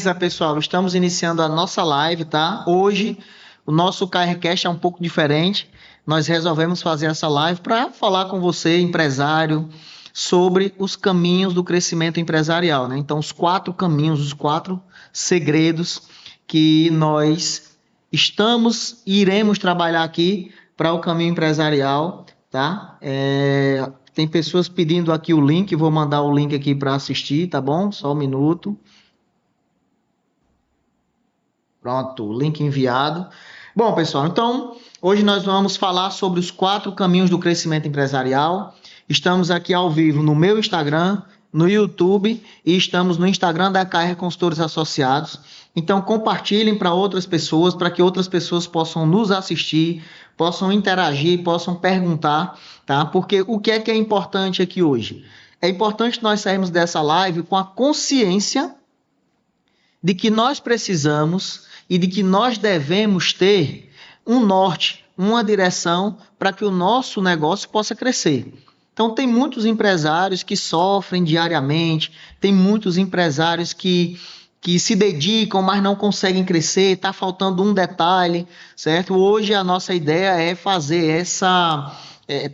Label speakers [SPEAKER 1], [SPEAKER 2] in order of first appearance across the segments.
[SPEAKER 1] Beleza, pessoal? Estamos iniciando a nossa live, tá? Hoje, o nosso KRCast é um pouco diferente. Nós resolvemos fazer essa live para falar com você, empresário, sobre os caminhos do crescimento empresarial, né? Então, os 4 caminhos, os 4 segredos que nós estamos e iremos trabalhar aqui para o caminho empresarial, tá? Tem pessoas pedindo aqui o link, vou mandar o link aqui para assistir, tá bom? Só um minuto. Pronto, link enviado. Bom, pessoal, então hoje nós vamos falar sobre os 4 caminhos do crescimento empresarial. Estamos aqui ao vivo no meu Instagram, no YouTube e estamos no Instagram da KR Consultores Associados. Então compartilhem para outras pessoas, para que outras pessoas possam nos assistir, possam interagir, possam perguntar, tá? Porque o que é importante aqui hoje? É importante nós sairmos dessa live com a consciência de que nós precisamos e de que nós devemos ter um norte, uma direção para que o nosso negócio possa crescer. Então, tem muitos empresários que sofrem diariamente, tem muitos empresários que se dedicam, mas não conseguem crescer, está faltando um detalhe, certo? Hoje a nossa ideia é fazer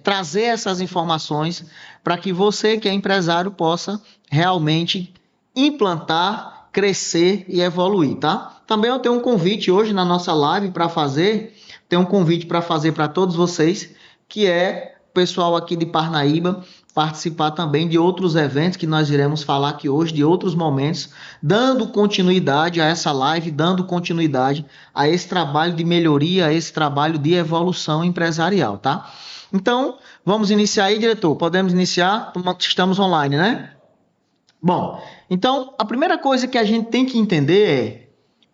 [SPEAKER 1] trazer essas informações para que você que é empresário possa realmente implantar, crescer e evoluir, tá? Também eu tenho um convite hoje na nossa live para fazer, tenho um convite para fazer para todos vocês, que é o pessoal aqui de Parnaíba participar também de outros eventos que nós iremos falar aqui hoje, de outros momentos, dando continuidade a essa live, dando continuidade a esse trabalho de melhoria, a esse trabalho de evolução empresarial, tá? Então, vamos iniciar aí, diretor? Podemos iniciar? Estamos online, né? Bom, então, a primeira coisa que a gente tem que entender é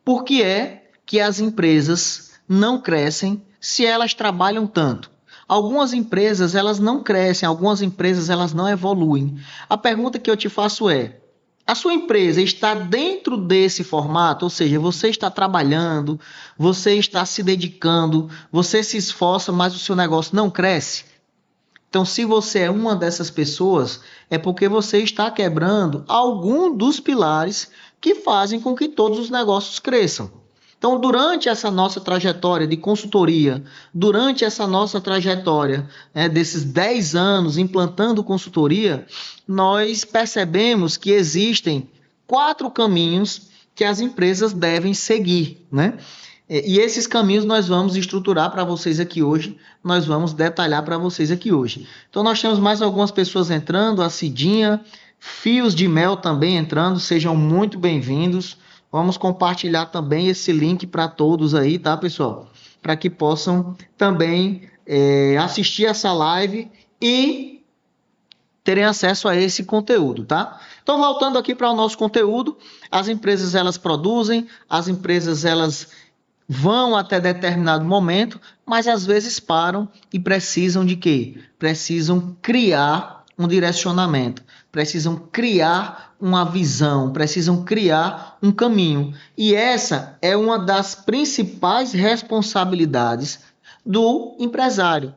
[SPEAKER 1] por que é que as empresas não crescem se elas trabalham tanto. Algumas empresas, elas não crescem, algumas empresas, elas não evoluem. A pergunta que eu te faço é, a sua empresa está dentro desse formato? Ou seja, você está trabalhando, você está se dedicando, você se esforça, mas o seu negócio não cresce? Então, se você é uma dessas pessoas, é porque você está quebrando algum dos pilares que fazem com que todos os negócios cresçam. Então, durante essa nossa trajetória de consultoria, durante essa nossa trajetória desses 10 anos implantando consultoria, nós percebemos que existem 4 caminhos que as empresas devem seguir, né? E esses caminhos nós vamos estruturar para vocês aqui hoje, nós vamos detalhar para vocês aqui hoje. Então nós temos mais algumas pessoas entrando, a Cidinha, Fios de Mel também entrando, sejam muito bem-vindos. Vamos compartilhar também esse link para todos aí, tá, pessoal? Para que possam também assistir essa live e terem acesso a esse conteúdo, tá? Então, voltando aqui para o nosso conteúdo, as empresas elas produzem, as empresas elas vão até determinado momento, mas às vezes param e precisam de quê? Precisam criar um direcionamento, precisam criar uma visão, precisam criar um caminho. E essa é uma das principais responsabilidades do empresário.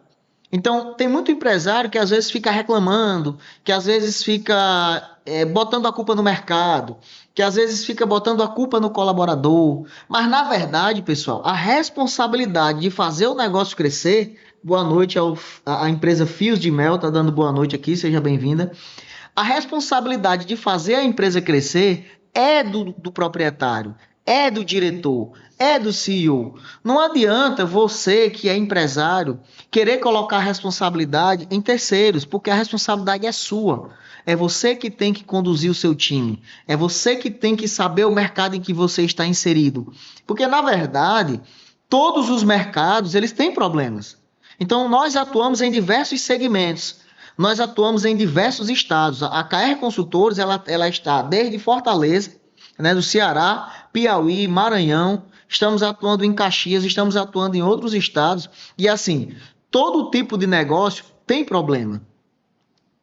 [SPEAKER 1] Então, tem muito empresário que às vezes fica reclamando, que às vezes fica botando a culpa no mercado, que às vezes fica botando a culpa no colaborador. Mas, na verdade, pessoal, a responsabilidade de fazer o negócio crescer... Boa noite à empresa Fios de Mel, está dando boa noite aqui, seja bem-vinda. A responsabilidade de fazer a empresa crescer é do proprietário, é do diretor, é do CEO. Não adianta você, que é empresário, querer colocar a responsabilidade em terceiros, porque a responsabilidade é sua. É você que tem que conduzir o seu time. É você que tem que saber o mercado em que você está inserido. Porque, na verdade, todos os mercados eles têm problemas. Então, nós atuamos em diversos segmentos. Nós atuamos em diversos estados. A KR Consultores ela está desde Fortaleza, né, do Ceará, Piauí, Maranhão. Estamos atuando em Caxias, estamos atuando em outros estados. E assim, todo tipo de negócio tem problema.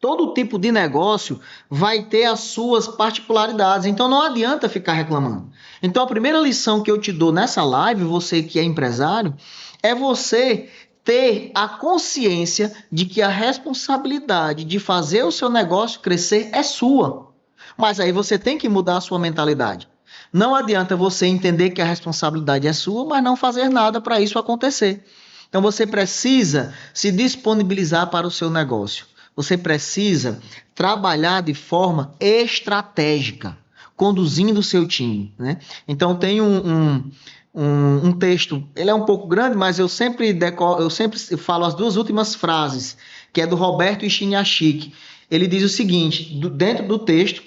[SPEAKER 1] Todo tipo de negócio vai ter as suas particularidades. Então, não adianta ficar reclamando. Então, a primeira lição que eu te dou nessa live, você que é empresário, é você ter a consciência de que a responsabilidade de fazer o seu negócio crescer é sua. Mas aí você tem que mudar a sua mentalidade. Não adianta você entender que a responsabilidade é sua, mas não fazer nada para isso acontecer. Então você precisa se disponibilizar para o seu negócio. Você precisa trabalhar de forma estratégica, conduzindo o seu time, né? Então tem um texto, ele é um pouco grande, mas eu sempre falo as duas últimas frases, que é do Roberto Chiniachik. Ele diz o seguinte, dentro do texto: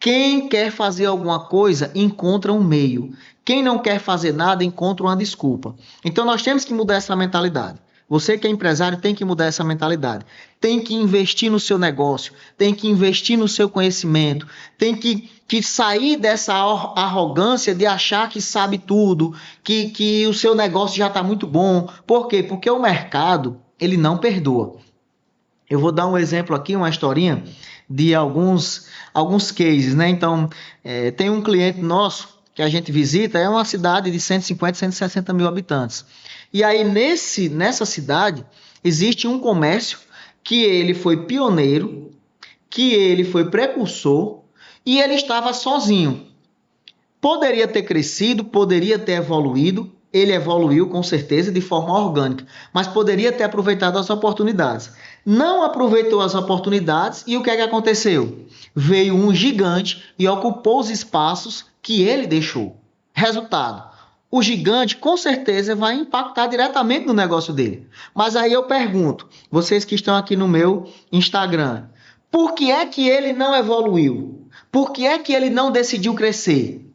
[SPEAKER 1] quem quer fazer alguma coisa, encontra um meio. Quem não quer fazer nada, encontra uma desculpa. Então, nós temos que mudar essa mentalidade. Você que é empresário tem que mudar essa mentalidade. Tem que investir no seu negócio, tem que investir no seu conhecimento, tem que sair dessa arrogância de achar que sabe tudo, que o seu negócio já está muito bom. Por quê? Porque o mercado, ele não perdoa. Eu vou dar um exemplo aqui, uma historinha de alguns cases, né? Então, tem um cliente nosso que a gente visita, é uma cidade de 150, 160 mil habitantes. E aí, nessa cidade, existe um comércio que ele foi pioneiro, que ele foi precursor e ele estava sozinho. Poderia ter crescido, poderia ter evoluído, ele evoluiu com certeza de forma orgânica, mas poderia ter aproveitado as oportunidades. Não aproveitou as oportunidades e o que é que aconteceu? Veio um gigante e ocupou os espaços que ele deixou. Resultado: o gigante com certeza vai impactar diretamente no negócio dele. Mas aí eu pergunto, vocês que estão aqui no meu Instagram, por que é que ele não evoluiu? Por que é que ele não decidiu crescer?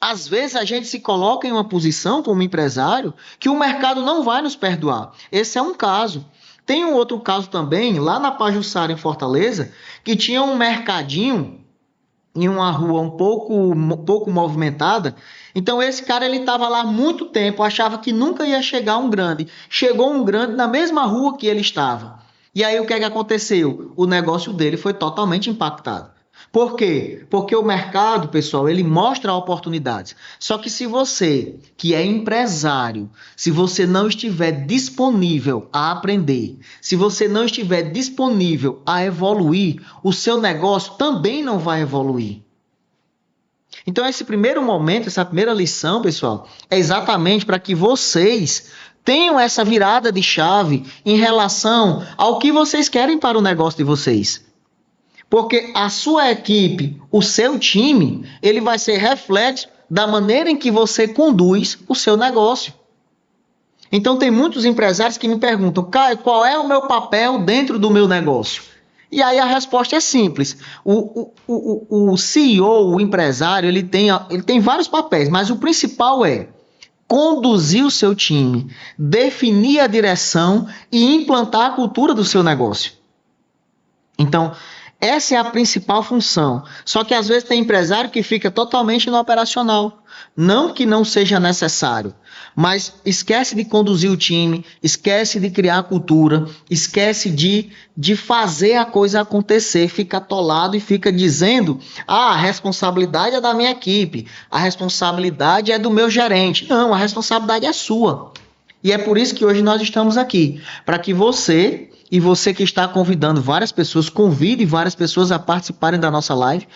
[SPEAKER 1] Às vezes a gente se coloca em uma posição como empresário que o mercado não vai nos perdoar. Esse é um caso. Tem um outro caso também, lá na Pajuçara, em Fortaleza, que tinha um mercadinho em uma rua um pouco movimentada. Então esse cara ele estava lá há muito tempo, achava que nunca ia chegar um grande. Chegou um grande na mesma rua que ele estava. E aí o que é que aconteceu? O negócio dele foi totalmente impactado. Por quê? Porque o mercado, pessoal, ele mostra oportunidades. Só que se você, que é empresário, se você não estiver disponível a aprender, se você não estiver disponível a evoluir, o seu negócio também não vai evoluir. Então, esse primeiro momento, essa primeira lição, pessoal, é exatamente para que vocês tenham essa virada de chave em relação ao que vocês querem para o negócio de vocês. Porque a sua equipe, o seu time, ele vai ser reflexo da maneira em que você conduz o seu negócio. Então, tem muitos empresários que me perguntam: Caio, qual é o meu papel dentro do meu negócio? E aí a resposta é simples. O CEO, o empresário, ele tem vários papéis, mas o principal é conduzir o seu time, definir a direção e implantar a cultura do seu negócio. Então, essa é a principal função. Só que às vezes tem empresário que fica totalmente no operacional. Não que não seja necessário, mas esquece de conduzir o time, esquece de criar a cultura, esquece de fazer a coisa acontecer, fica atolado e fica dizendo: a responsabilidade é da minha equipe, a responsabilidade é do meu gerente. Não, a responsabilidade é sua. E é por isso que hoje nós estamos aqui, para que você... E você que está convidando várias pessoas, convide várias pessoas a participarem da nossa live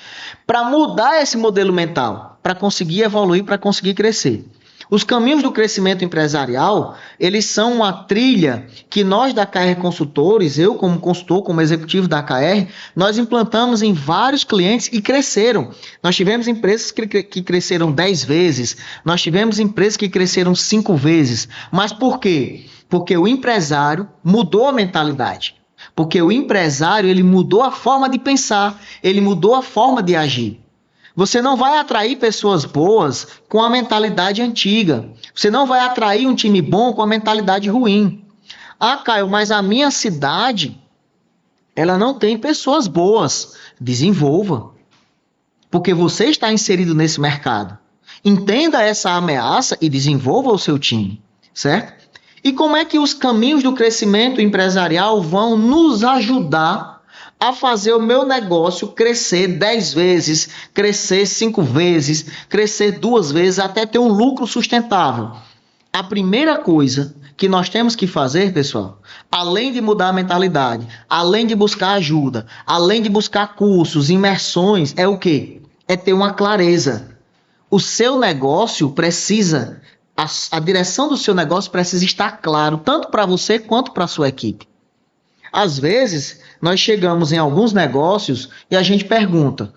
[SPEAKER 1] para mudar esse modelo mental, para conseguir evoluir, para conseguir crescer. Os caminhos do crescimento empresarial, eles são uma trilha que nós da KR Consultores, eu como consultor, como executivo da KR, nós implantamos em vários clientes e cresceram. Nós tivemos empresas que cresceram 10 vezes, nós tivemos empresas que cresceram 5 vezes. Mas por quê? Porque o empresário mudou a mentalidade. Porque o empresário ele mudou a forma de pensar, ele mudou a forma de agir. Você não vai atrair pessoas boas com a mentalidade antiga. Você não vai atrair um time bom com a mentalidade ruim. Ah, Caio, mas a minha cidade, ela não tem pessoas boas. Desenvolva. Porque você está inserido nesse mercado. Entenda essa ameaça e desenvolva o seu time, certo? E como é que os caminhos do crescimento empresarial vão nos ajudar a fazer o meu negócio crescer 10 vezes, crescer 5 vezes, crescer 2 vezes, até ter um lucro sustentável? A primeira coisa que nós temos que fazer, pessoal, além de mudar a mentalidade, além de buscar ajuda, além de buscar cursos, imersões, é o quê? É ter uma clareza. O seu negócio precisa, a direção do seu negócio precisa estar claro, tanto para você quanto para a sua equipe. Às vezes, nós chegamos em alguns negócios e a gente pergunta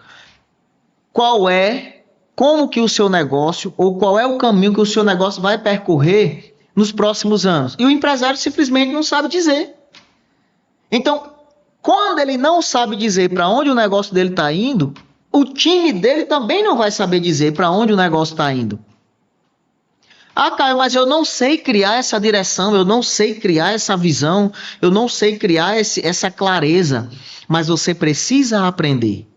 [SPEAKER 1] como que o seu negócio, ou qual é o caminho que o seu negócio vai percorrer nos próximos anos. E o empresário simplesmente não sabe dizer. Então, quando ele não sabe dizer para onde o negócio dele está indo, o time dele também não vai saber dizer para onde o negócio está indo. Ah, Caio, mas eu não sei criar essa direção, eu não sei criar essa visão, eu não sei criar essa clareza. Mas você precisa aprender.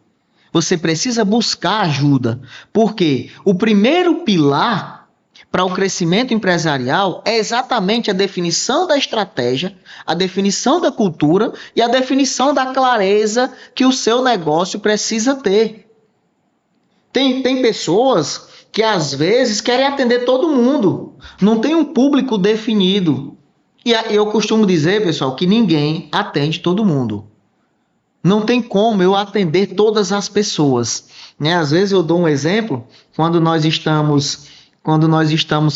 [SPEAKER 1] Você precisa buscar ajuda. Porque o primeiro pilar para o crescimento empresarial é exatamente a definição da estratégia, a definição da cultura e a definição da clareza que o seu negócio precisa ter. Tem pessoas que às vezes querem atender todo mundo, não tem um público definido. E eu costumo dizer, pessoal, que ninguém atende todo mundo. Não tem como eu atender todas as pessoas, né? Às vezes eu dou um exemplo, quando nós estamos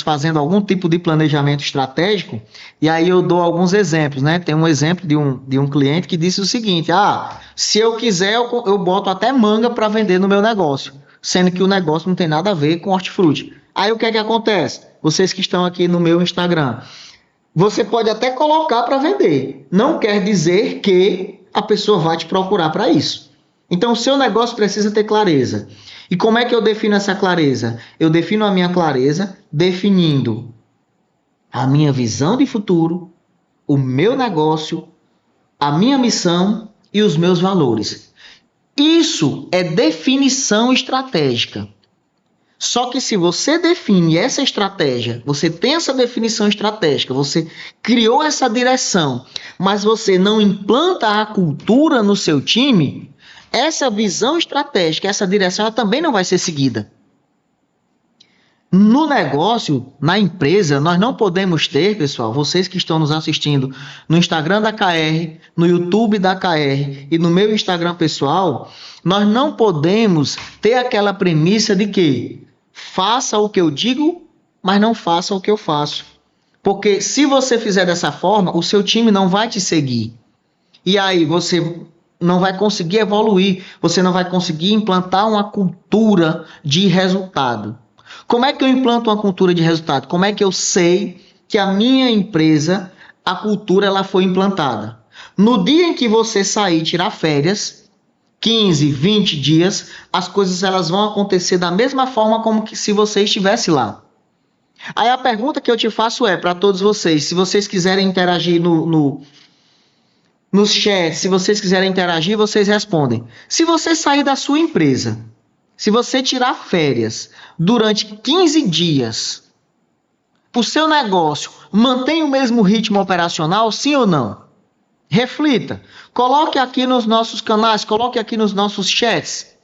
[SPEAKER 1] fazendo algum tipo de planejamento estratégico, e aí eu dou alguns exemplos, né? Tem um exemplo de um cliente que disse o seguinte: se eu quiser, eu boto até manga para vender no meu negócio, sendo que o negócio não tem nada a ver com hortifruti. Aí o que é que acontece? Vocês que estão aqui no meu Instagram, você pode até colocar para vender, não quer dizer que a pessoa vai te procurar para isso. Então, o seu negócio precisa ter clareza. E como é que eu defino essa clareza? Eu defino a minha clareza definindo a minha visão de futuro, o meu negócio, a minha missão e os meus valores. Isso é definição estratégica. Só que se você define essa estratégia, você tem essa definição estratégica, você criou essa direção, mas você não implanta a cultura no seu time, essa visão estratégica, essa direção, ela também não vai ser seguida. No negócio, na empresa, nós não podemos ter, pessoal, vocês que estão nos assistindo no Instagram da KR, no YouTube da KR e no meu Instagram pessoal, nós não podemos ter aquela premissa de que faça o que eu digo, mas não faça o que eu faço. Porque se você fizer dessa forma, o seu time não vai te seguir. E aí você não vai conseguir evoluir, você não vai conseguir implantar uma cultura de resultado. Como é que eu implanto uma cultura de resultado? Como é que eu sei que a minha empresa, a cultura, ela foi implantada? No dia em que você sair e tirar férias, 15, 20 dias, as coisas elas vão acontecer da mesma forma como que se você estivesse lá. Aí a pergunta que eu te faço é para todos vocês, se vocês quiserem interagir nos chats, se vocês quiserem interagir, vocês respondem. Se você sair da sua empresa, se você tirar férias durante 15 dias, o seu negócio mantém o mesmo ritmo operacional, sim ou não? Reflita. Coloque aqui nos nossos canais, coloque aqui nos nossos chats.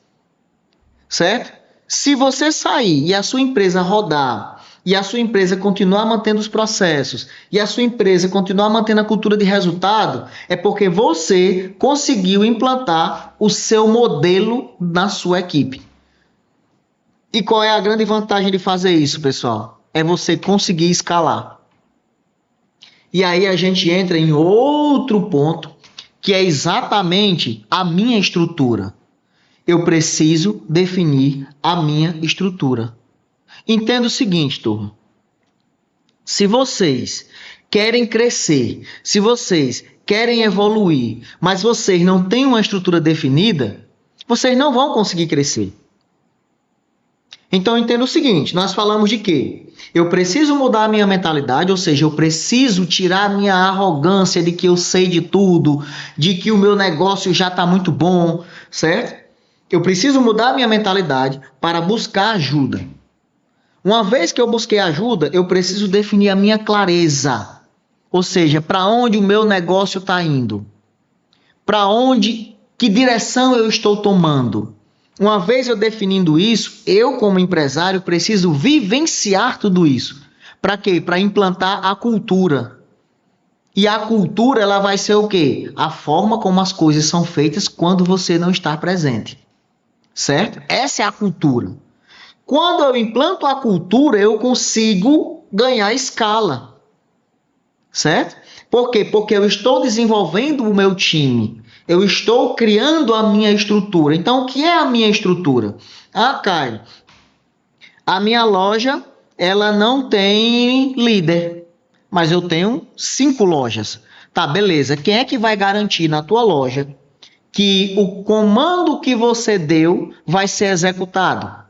[SPEAKER 1] Certo? Se você sair e a sua empresa rodar, e a sua empresa continuar mantendo os processos, e a sua empresa continuar mantendo a cultura de resultado, é porque você conseguiu implantar o seu modelo na sua equipe. E qual é a grande vantagem de fazer isso, pessoal? É você conseguir escalar. E aí a gente entra em outro ponto, que é exatamente a minha estrutura. Eu preciso definir a minha estrutura. Entenda o seguinte, turma. Se vocês querem crescer, se vocês querem evoluir, mas vocês não têm uma estrutura definida, vocês não vão conseguir crescer. Então entenda o seguinte, nós falamos de quê? Eu preciso mudar a minha mentalidade, ou seja, eu preciso tirar a minha arrogância de que eu sei de tudo, de que o meu negócio já está muito bom, certo? Eu preciso mudar a minha mentalidade para buscar ajuda. Uma vez que eu busquei ajuda, eu preciso definir a minha clareza. Ou seja, para onde o meu negócio está indo? Para onde, que direção eu estou tomando? Uma vez eu definindo isso, eu como empresário preciso vivenciar tudo isso. Para quê? Para implantar a cultura. E a cultura ela vai ser o quê? A forma como as coisas são feitas quando você não está presente. Certo? Essa é a cultura. Quando eu implanto a cultura, eu consigo ganhar escala, certo? Por quê? Porque eu estou desenvolvendo o meu time, eu estou criando a minha estrutura. Então, o que é a minha estrutura? Ah, Caio, a minha loja, ela não tem líder, mas eu tenho 5 lojas. Tá, beleza. Quem é que vai garantir na tua loja que o comando que você deu vai ser executado?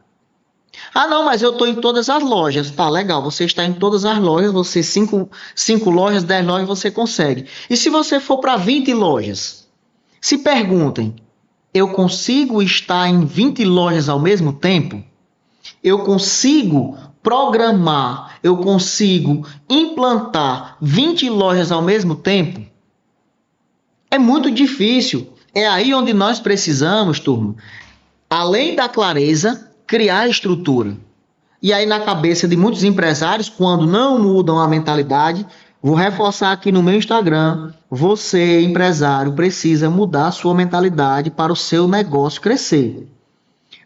[SPEAKER 1] Ah, não, mas eu estou em todas as lojas. Tá, legal. Você está em todas as lojas, você 5 lojas, 10 lojas, você consegue. E se você for para 20 lojas? Se perguntem, eu consigo estar em 20 lojas ao mesmo tempo? Eu consigo programar, eu consigo implantar 20 lojas ao mesmo tempo? É muito difícil. É aí onde nós precisamos, turma, além da clareza, criar estrutura. E aí na cabeça de muitos empresários, quando não mudam a mentalidade, vou reforçar aqui no meu Instagram, você, empresário, precisa mudar a sua mentalidade para o seu negócio crescer.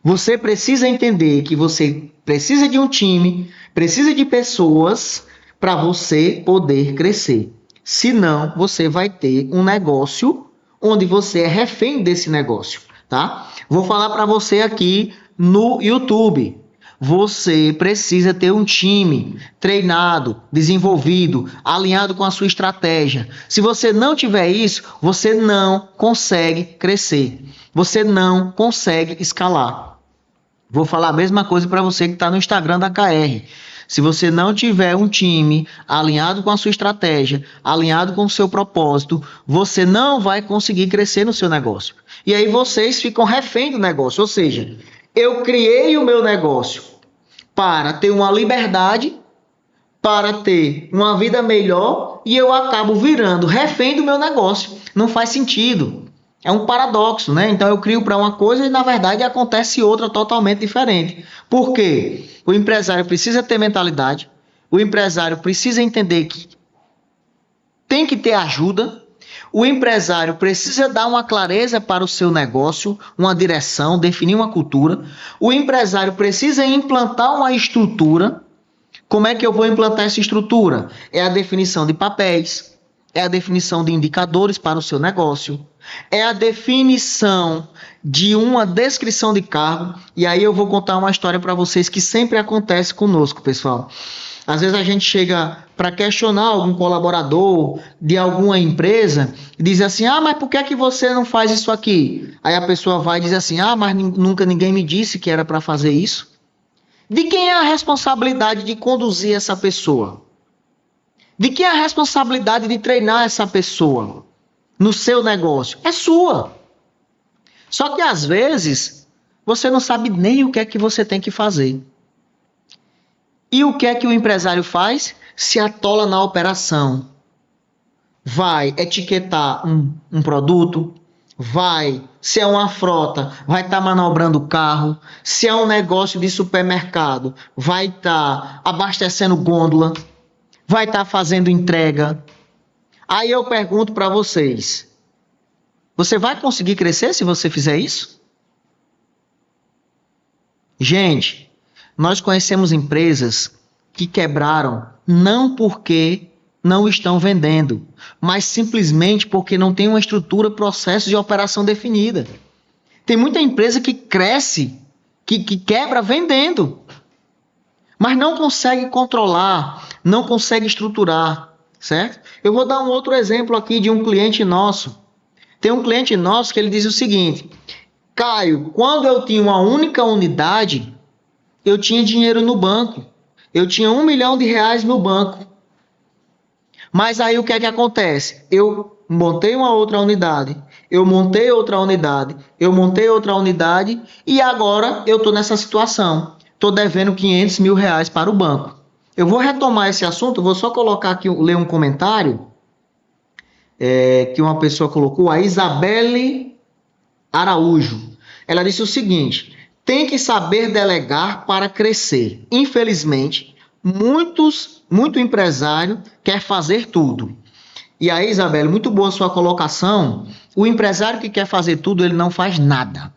[SPEAKER 1] Você precisa entender que você precisa de um time, precisa de pessoas para você poder crescer. Senão, você vai ter um negócio onde você é refém desse negócio, tá? Vou falar para você aqui no YouTube. Você precisa ter um time treinado, desenvolvido, alinhado com a sua estratégia. Se você não tiver isso, você não consegue crescer. Você não consegue escalar. Vou falar a mesma coisa para você que está no Instagram da KR. Se você não tiver um time alinhado com a sua estratégia, alinhado com o seu propósito, você não vai conseguir crescer no seu negócio. E aí vocês ficam refém do negócio. Ou seja, eu criei o meu negócio para ter uma liberdade, para ter uma vida melhor, e eu acabo virando refém do meu negócio. Não faz sentido. É um paradoxo, né? Então eu crio para uma coisa e na verdade acontece outra totalmente diferente. Por quê? O empresário precisa ter mentalidade, o empresário precisa entender que tem que ter ajuda, o empresário precisa dar uma clareza para o seu negócio, uma direção, definir uma cultura, o empresário precisa implantar uma estrutura. Como é que eu vou implantar essa estrutura? É a definição de papéis, é a definição de indicadores para o seu negócio, é a definição de uma descrição de cargo. E aí eu vou contar uma história para vocês que sempre acontece conosco, pessoal. Às vezes a gente chega para questionar algum colaborador de alguma empresa e diz assim: ah, mas por que é que você não faz isso aqui? Aí a pessoa vai e diz assim: ah, mas nunca ninguém me disse que era para fazer isso. De quem é a responsabilidade de conduzir essa pessoa? De quem é a responsabilidade de treinar essa pessoa no seu negócio? É sua. Só que às vezes você não sabe nem o que é que você tem que fazer. E o que é que o empresário faz? Se atola na operação. Vai etiquetar um produto, se é uma frota, vai estar manobrando o carro, se é um negócio de supermercado, vai estar abastecendo gôndola, vai estar fazendo entrega. Aí eu pergunto para vocês, você vai conseguir crescer se você fizer isso? Gente, nós conhecemos empresas que quebraram não porque não estão vendendo, mas simplesmente porque não tem uma estrutura, processo de operação definida. Tem muita empresa que cresce, que quebra vendendo, mas não consegue controlar, não consegue estruturar, certo? Eu vou dar um outro exemplo aqui de um cliente nosso. Tem um cliente nosso que ele diz o seguinte: Caio, quando eu tinha uma única unidade, eu tinha dinheiro no banco. Eu tinha R$1 milhão no banco. Mas aí o que é que acontece? Eu montei uma outra unidade, eu montei outra unidade, eu montei outra unidade e agora eu estou nessa situação. Estou devendo R$500 mil para o banco. Eu vou retomar esse assunto, vou só colocar aqui, ler um comentário que uma pessoa colocou, a Isabelle Araújo. Ela disse o seguinte: tem que saber delegar para crescer. Infelizmente, muito empresário quer fazer tudo. E aí, Isabelle, muito boa sua colocação. O empresário que quer fazer tudo, ele não faz nada.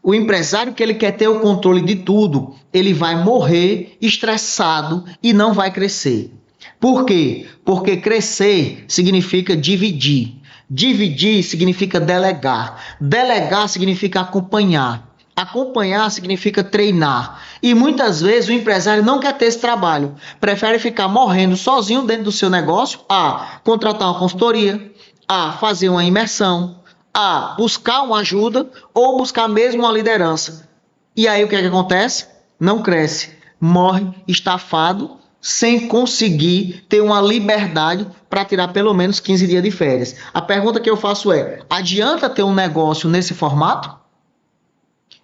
[SPEAKER 1] O empresário que ele quer ter o controle de tudo, ele vai morrer estressado e não vai crescer. Por quê? Porque crescer significa dividir. Dividir significa delegar. Delegar significa acompanhar. Acompanhar significa treinar. E muitas vezes o empresário não quer ter esse trabalho. Prefere ficar morrendo sozinho dentro do seu negócio, a contratar uma consultoria, a fazer uma imersão, a buscar uma ajuda ou buscar mesmo uma liderança. E aí o que é que acontece? Não cresce. Morre estafado, sem conseguir ter uma liberdade para tirar pelo menos 15 dias de férias. A pergunta que eu faço é: adianta ter um negócio nesse formato?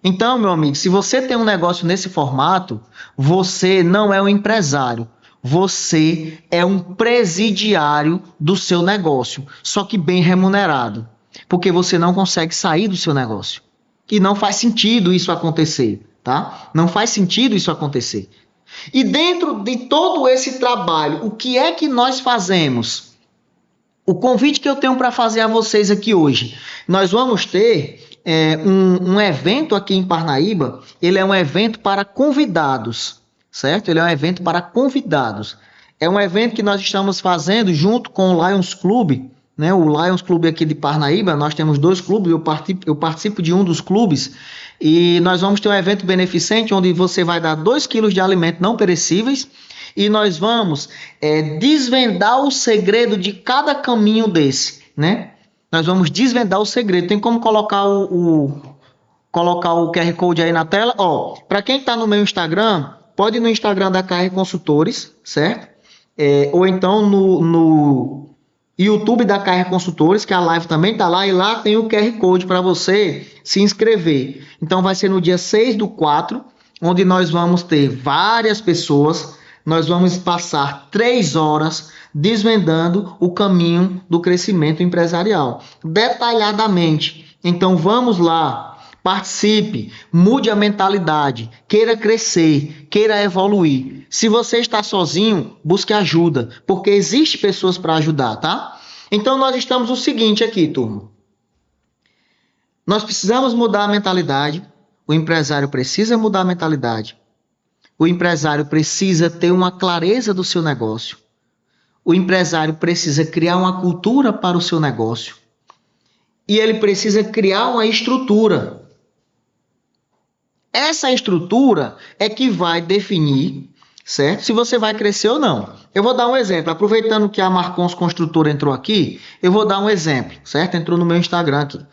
[SPEAKER 1] Então, meu amigo, se você tem um negócio nesse formato, você não é um empresário. Você é um presidiário do seu negócio, só que bem remunerado, porque você não consegue sair do seu negócio. E não faz sentido isso acontecer, tá? Não faz sentido isso acontecer. E dentro de todo esse trabalho, o que é que nós fazemos? O convite que eu tenho para fazer a vocês aqui hoje, nós vamos ter um evento aqui em Parnaíba. Ele é um evento para convidados, certo? Ele é um evento para convidados. É um evento que nós estamos fazendo junto com o Lions Club, né? O Lions Club aqui de Parnaíba. Nós temos 2 clubes, eu participo de um dos clubes, e nós vamos ter um evento beneficente onde você vai dar 2 quilos de alimentos não perecíveis, e nós vamos desvendar o segredo de cada caminho desse, né? Nós vamos desvendar o segredo. Tem como colocar colocar o QR Code aí na tela? Ó, para quem está no meu Instagram, pode ir no Instagram da KR Consultores, certo? Ou então no YouTube da KR Consultores, que a live também está lá, e lá tem o QR Code para você se inscrever. Então vai ser no dia 6/4, onde nós vamos ter várias pessoas. Nós vamos passar 3 horas desvendando o caminho do crescimento empresarial, detalhadamente. Então vamos lá, participe, mude a mentalidade, queira crescer, queira evoluir. Se você está sozinho, busque ajuda, porque existem pessoas para ajudar, tá? Então nós estamos o seguinte aqui, turma. Nós precisamos mudar a mentalidade, o empresário precisa mudar a mentalidade. O empresário precisa ter uma clareza do seu negócio. O empresário precisa criar uma cultura para o seu negócio. E ele precisa criar uma estrutura. Essa estrutura é que vai definir, certo? Se você vai crescer ou não. Eu vou dar um exemplo. Aproveitando que a Marcons Construtora entrou aqui, eu vou dar um exemplo, certo? Entrou no meu Instagram aqui.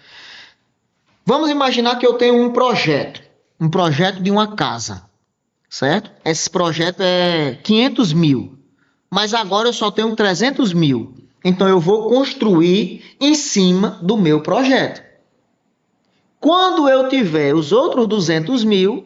[SPEAKER 1] Vamos imaginar que eu tenho um projeto de uma casa. Certo? Esse projeto é 500 mil, mas agora eu só tenho 300 mil. Então eu vou construir em cima do meu projeto. Quando eu tiver os outros 200 mil,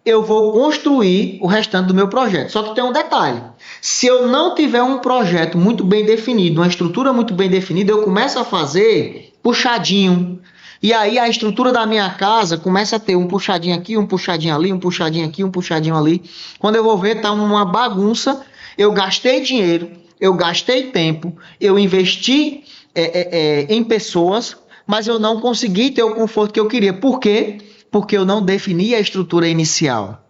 [SPEAKER 1] eu vou construir o restante do meu projeto. Só que tem um detalhe. Se eu não tiver um projeto muito bem definido, uma estrutura muito bem definida, eu começo a fazer puxadinho. E aí a estrutura da minha casa começa a ter um puxadinho aqui, um puxadinho ali, um puxadinho aqui, um puxadinho ali. Quando eu vou ver, tá uma bagunça. Eu gastei dinheiro, eu gastei tempo, eu investi em pessoas, mas eu não consegui ter o conforto que eu queria. Por quê? Porque eu não defini a estrutura inicial.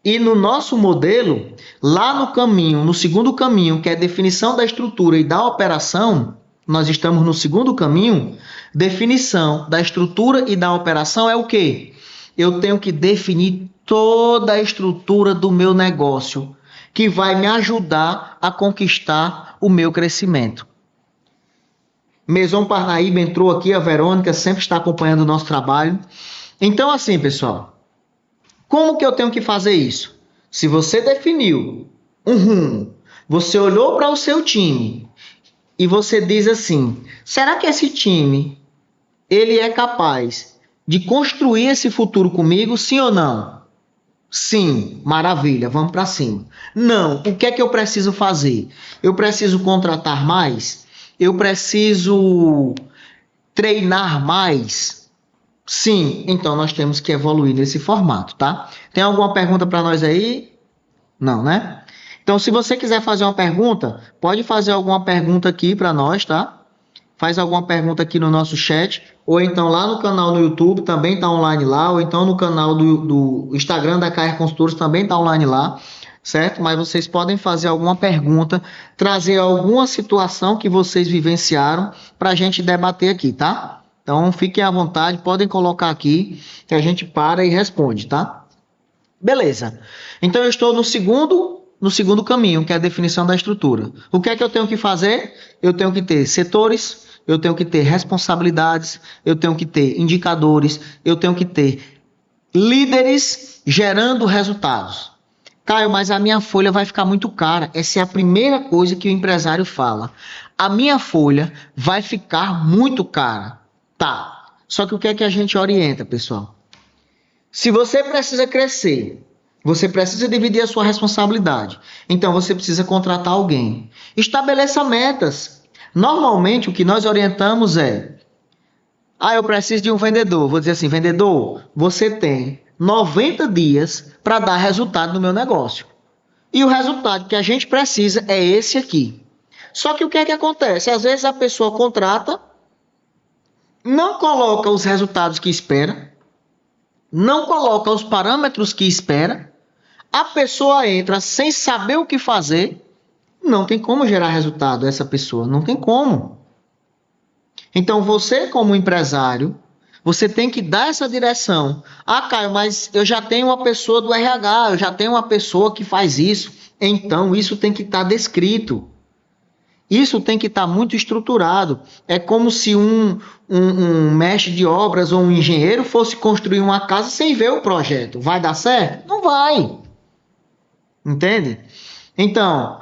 [SPEAKER 1] E no nosso modelo, lá no caminho, no segundo caminho, que é a definição da estrutura e da operação, nós estamos no segundo caminho. Definição da estrutura e da operação é o quê? Eu tenho que definir toda a estrutura do meu negócio, que vai me ajudar a conquistar o meu crescimento. Maison Parnaíba entrou aqui, a Verônica sempre está acompanhando o nosso trabalho. Então, assim, pessoal, como que eu tenho que fazer isso? Se você definiu um rumo, você olhou para o seu time e você diz assim: será que esse time ele é capaz de construir esse futuro comigo, sim ou não? Sim, maravilha, vamos para cima. Não, o que é que eu preciso fazer? Eu preciso contratar mais? Eu preciso treinar mais? Sim, então nós temos que evoluir nesse formato, tá? Tem alguma pergunta para nós aí? Não, né? Então, se você quiser fazer uma pergunta, pode fazer alguma pergunta aqui para nós, tá? faz alguma pergunta aqui no nosso chat, ou então lá no canal no YouTube, também está online lá, ou então no canal do Instagram da KR Consultores também está online lá, certo? Mas vocês podem fazer alguma pergunta, trazer alguma situação que vocês vivenciaram para a gente debater aqui, tá? Então fiquem à vontade, podem colocar aqui que a gente para e responde, tá? Beleza. Então eu estou no segundo caminho, que é a definição da estrutura. O que é que eu tenho que fazer? Eu tenho que ter setores, eu tenho que ter responsabilidades, eu tenho que ter indicadores, eu tenho que ter líderes gerando resultados. Caio, mas a minha folha vai ficar muito cara. Essa é a primeira coisa que o empresário fala. A minha folha vai ficar muito cara. Tá. Só que o que é que a gente orienta, pessoal? Se você precisa crescer, você precisa dividir a sua responsabilidade. Então você precisa contratar alguém. Estabeleça metas. Normalmente o que nós orientamos é: eu preciso de um vendedor. Vou dizer assim, vendedor, você tem 90 dias para dar resultado no meu negócio. E o resultado que a gente precisa é esse aqui. Só que o que é que acontece? Às vezes a pessoa contrata, não coloca os resultados que espera, não coloca os parâmetros que espera, a pessoa entra sem saber o que fazer, não tem como gerar resultado essa pessoa, não tem como. Então você como empresário, você tem que dar essa direção. Caio, mas eu já tenho uma pessoa do RH, eu já tenho uma pessoa que faz isso. Então isso tem que estar descrito. Isso tem que estar muito estruturado. É como se um mestre de obras ou um engenheiro fosse construir uma casa sem ver o projeto. Vai dar certo? Não vai. Entende? Então,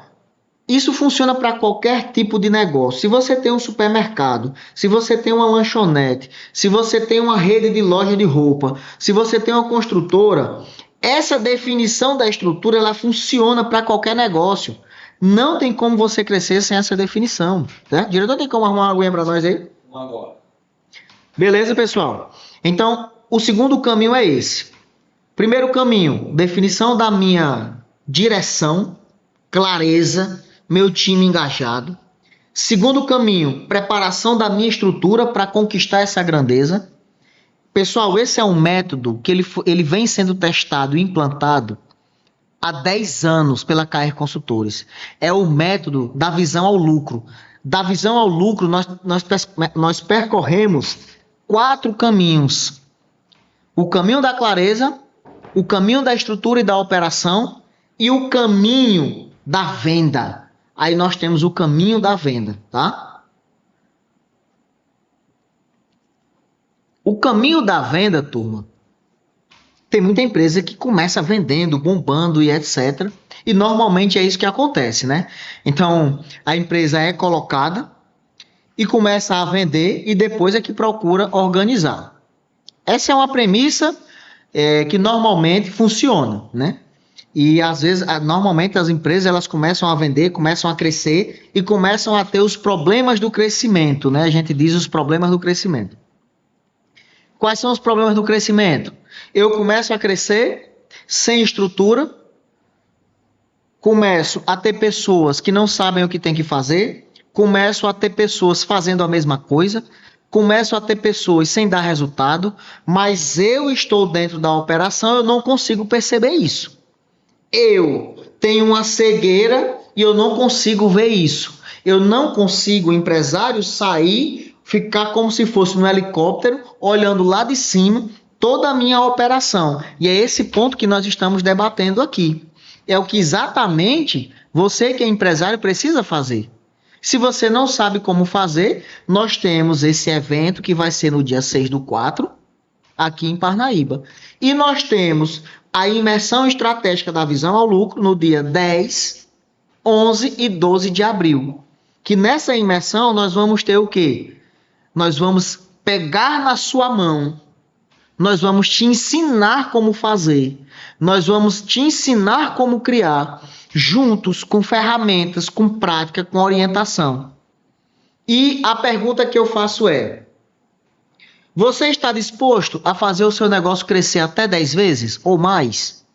[SPEAKER 1] isso funciona para qualquer tipo de negócio. Se você tem um supermercado, se você tem uma lanchonete, se você tem uma rede de loja de roupa, se você tem uma construtora, essa definição da estrutura ela funciona para qualquer negócio. Não tem como você crescer sem essa definição. Certo? Diretor, tem como arrumar uma aguinha para nós aí? Agora. Beleza, pessoal? Então, o segundo caminho é esse. Primeiro caminho, definição da minha direção, clareza, meu time engajado. Segundo caminho, preparação da minha estrutura para conquistar essa grandeza. Pessoal, esse é um método que ele vem sendo testado e implantado há 10 anos pela KR Consultores. É o método da visão ao lucro. Da visão ao lucro, nós percorremos 4 caminhos. O caminho da clareza, o caminho da estrutura e da operação e o caminho da venda. Aí nós temos o caminho da venda, tá? O caminho da venda, turma, tem muita empresa que começa vendendo, bombando e etc. E normalmente é isso que acontece, né? Então, a empresa é colocada e começa a vender e depois é que procura organizar. Essa é uma premissa que normalmente funciona, né? E às vezes, normalmente as empresas elas começam a vender, começam a crescer e começam a ter os problemas do crescimento, né? A gente diz os problemas do crescimento. Quais são os problemas do crescimento? Eu começo a crescer sem estrutura, começo a ter pessoas que não sabem o que tem que fazer, começo a ter pessoas fazendo a mesma coisa, começo a ter pessoas sem dar resultado, mas eu estou dentro da operação, eu não consigo perceber isso. Eu tenho uma cegueira e eu não consigo ver isso. Eu não consigo, empresário, sair, ficar como se fosse no helicóptero, olhando lá de cima toda a minha operação. E é esse ponto que nós estamos debatendo aqui. É o que exatamente você que é empresário precisa fazer. Se você não sabe como fazer, nós temos esse evento que vai ser no dia 6/4, aqui em Parnaíba. E nós temos a imersão estratégica da visão ao lucro no dia 10, 11 e 12 de abril. Que nessa imersão nós vamos ter o quê? Nós vamos pegar na sua mão, nós vamos te ensinar como fazer, nós vamos te ensinar como criar, juntos com ferramentas, com prática, com orientação. E a pergunta que eu faço é: você está disposto a fazer o seu negócio crescer até 10 vezes ou mais?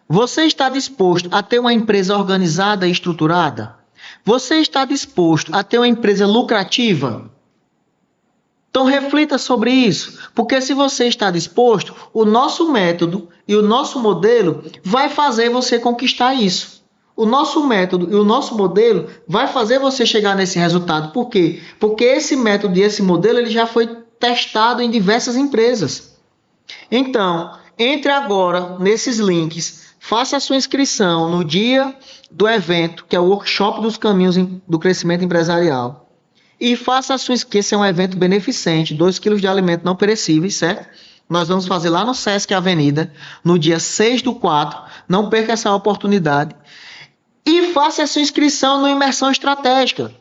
[SPEAKER 1] Você está disposto a ter uma empresa organizada e estruturada? Você está disposto a ter uma empresa lucrativa? Então reflita sobre isso, porque se você está disposto, o nosso método e o nosso modelo vai fazer você conquistar isso. O nosso método e o nosso modelo vai fazer você chegar nesse resultado. Por quê? Porque esse método e esse modelo ele já foi testado em diversas empresas. Então, entre agora nesses links, faça a sua inscrição no dia do evento, que é o Workshop dos Caminhos do Crescimento Empresarial. E faça a sua inscrição, esse é um evento beneficente, 2 quilos de alimento não perecíveis, certo? Nós vamos fazer lá no Sesc Avenida, no dia 6/4. Não perca essa oportunidade. E faça a sua inscrição no Imersão Estratégica.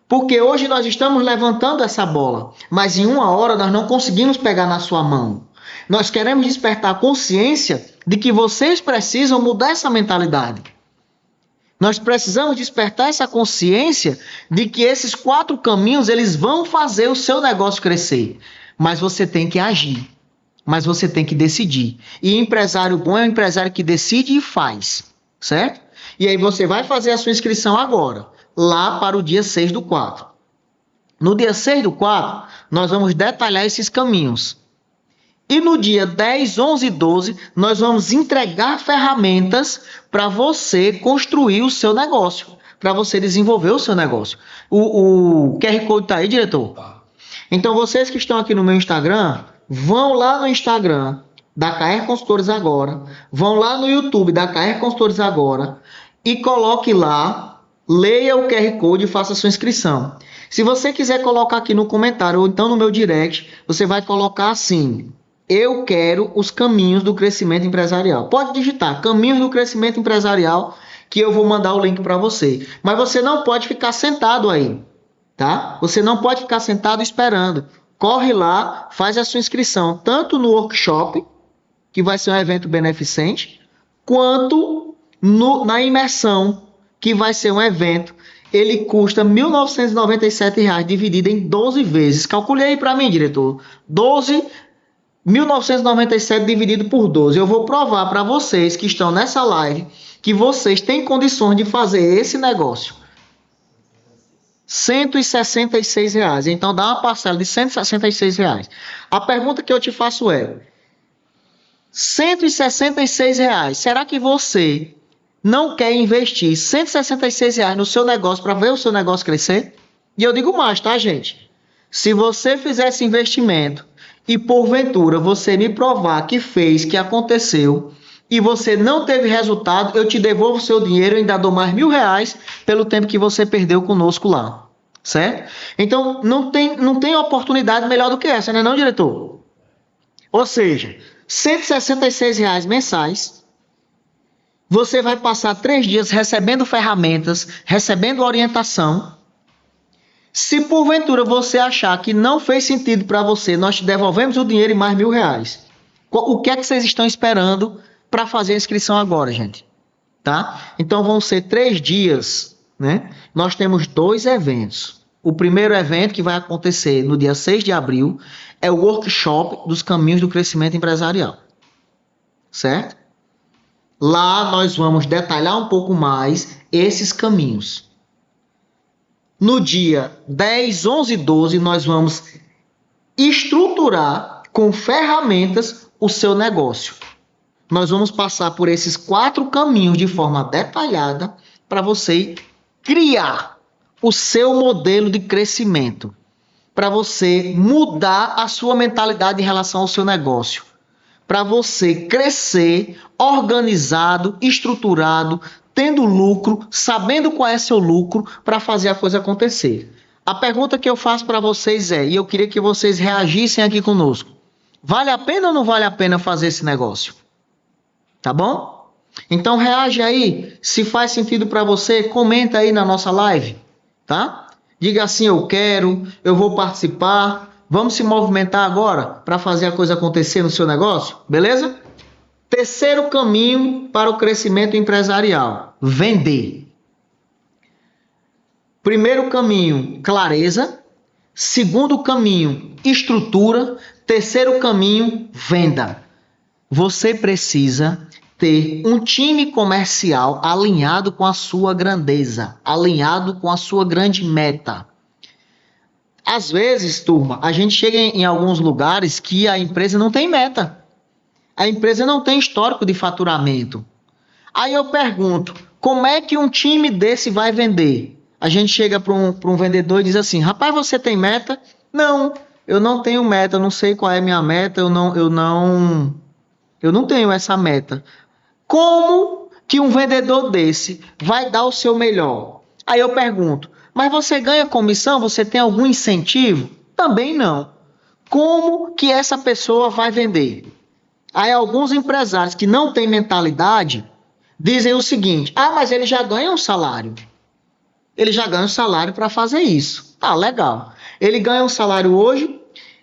[SPEAKER 1] Porque hoje nós estamos levantando essa bola, mas em 1 hora nós não conseguimos pegar na sua mão. Nós queremos despertar a consciência de que vocês precisam mudar essa mentalidade. Nós precisamos despertar essa consciência de que esses 4 caminhos eles vão fazer o seu negócio crescer. Mas você tem que agir. Mas você tem que decidir. E empresário bom é um empresário que decide e faz. Certo? E aí você vai fazer a sua inscrição agora. Lá para o dia 6/4. No dia 6/4, nós vamos detalhar esses caminhos. E no dia 10, 11 e 12, nós vamos entregar ferramentas para você construir o seu negócio, para você desenvolver o seu negócio. O QR Code está aí, diretor? Tá. Então, vocês que estão aqui no meu Instagram, vão lá no Instagram da KR Consultores Agora, vão lá no YouTube da KR Consultores Agora e coloque lá, leia o QR Code e faça a sua inscrição. Se você quiser colocar aqui no comentário ou então no meu direct, você vai colocar assim: eu quero os caminhos do crescimento empresarial. Pode digitar caminhos do crescimento empresarial que eu vou mandar o link para você. Mas você não pode ficar sentado aí, tá? Você não pode ficar sentado esperando. Corre lá, faz a sua inscrição, tanto no workshop, que vai ser um evento beneficente, quanto na imersão, que vai ser um evento. Ele custa R$ 1.997 dividido em 12 vezes. Calcule aí para mim, diretor. 1.997 dividido por 12. Eu vou provar para vocês que estão nessa live que vocês têm condições de fazer esse negócio. R$ 166. Então dá uma parcela de R$ 166. A pergunta que eu te faço é: R$ 166. Será que você não quer investir R$ 166 no seu negócio para ver o seu negócio crescer? E eu digo mais, tá, gente? Se você fizer esse investimento e porventura você me provar que fez, que aconteceu, e você não teve resultado, eu te devolvo o seu dinheiro e ainda dou mais R$ 1.000 pelo tempo que você perdeu conosco lá, certo? Então, não tem oportunidade melhor do que essa, né não, diretor? Ou seja, R$ 166 mensais, você vai passar 3 dias recebendo ferramentas, recebendo orientação. Se porventura você achar que não fez sentido para você, nós te devolvemos o dinheiro e mais R$ 1.000. O que é que vocês estão esperando para fazer a inscrição agora, gente? Tá? Então vão ser 3 dias, né? Nós temos 2 eventos. O primeiro evento, que vai acontecer no dia 6 de abril, é o Workshop dos Caminhos do Crescimento Empresarial. Certo? Lá nós vamos detalhar um pouco mais esses caminhos. No dia 10, 11 e 12, nós vamos estruturar com ferramentas o seu negócio. Nós vamos passar por esses 4 caminhos de forma detalhada para você criar o seu modelo de crescimento, para você mudar a sua mentalidade em relação ao seu negócio, para você crescer organizado, estruturado, tendo lucro, sabendo qual é seu lucro para fazer a coisa acontecer. A pergunta que eu faço para vocês é, e eu queria que vocês reagissem aqui conosco: vale a pena ou não vale a pena fazer esse negócio? Tá bom? Então reage aí. Se faz sentido para você, comenta aí na nossa live, tá? Diga assim: eu quero, eu vou participar. Vamos se movimentar agora para fazer a coisa acontecer no seu negócio, beleza? Terceiro caminho para o crescimento empresarial: vender. Primeiro caminho, clareza. Segundo caminho, estrutura. Terceiro caminho, venda. Você precisa ter um time comercial alinhado com a sua grandeza, alinhado com a sua grande meta. Às vezes, turma, a gente chega em alguns lugares que a empresa não tem meta. A empresa não tem histórico de faturamento. Aí eu pergunto, como é que um time desse vai vender? A gente chega para um vendedor e diz assim, rapaz, você tem meta? Não, eu não tenho meta, eu não sei qual é a minha meta, eu não tenho essa meta. Como que um vendedor desse vai dar o seu melhor? Aí eu pergunto, mas você ganha comissão? Você tem algum incentivo? Também não. Como que essa pessoa vai vender? Aí alguns empresários que não têm mentalidade dizem o seguinte, mas ele já ganha um salário. Ele já ganha um salário para fazer isso. Tá, legal. Ele ganha um salário hoje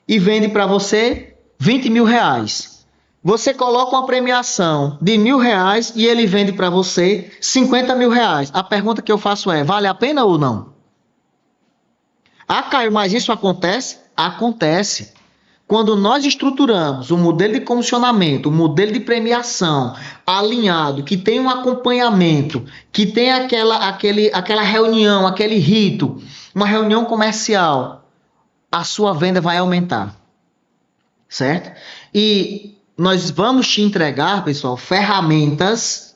[SPEAKER 1] e vende para você 20 mil reais. Você coloca uma premiação de R$ 1.000 e ele vende para você 50 mil reais. A pergunta que eu faço é, vale a pena ou não? Caio, mas isso acontece? Acontece. Quando nós estruturamos o modelo de comissionamento, o modelo de premiação alinhado, que tem um acompanhamento, que tem aquela reunião, aquele rito, uma reunião comercial, a sua venda vai aumentar, certo? E nós vamos te entregar, pessoal, ferramentas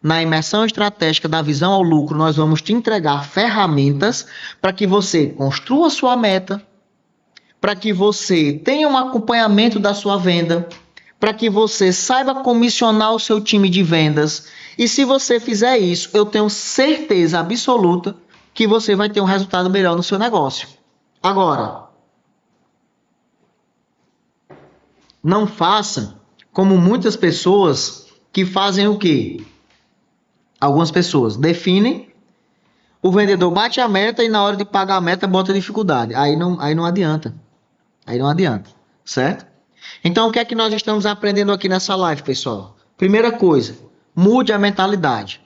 [SPEAKER 1] na imersão estratégica da visão ao lucro. Nós vamos te entregar ferramentas para que você construa sua meta, para que você tenha um acompanhamento da sua venda, para que você saiba comissionar o seu time de vendas. E se você fizer isso, eu tenho certeza absoluta que você vai ter um resultado melhor no seu negócio. Agora, não faça como muitas pessoas que fazem o quê? Algumas pessoas definem, o vendedor bate a meta e na hora de pagar a meta bota dificuldade. Aí não adianta. Aí não adianta, certo? Então, o que é que nós estamos aprendendo aqui nessa live, pessoal? Primeira coisa, mude a mentalidade.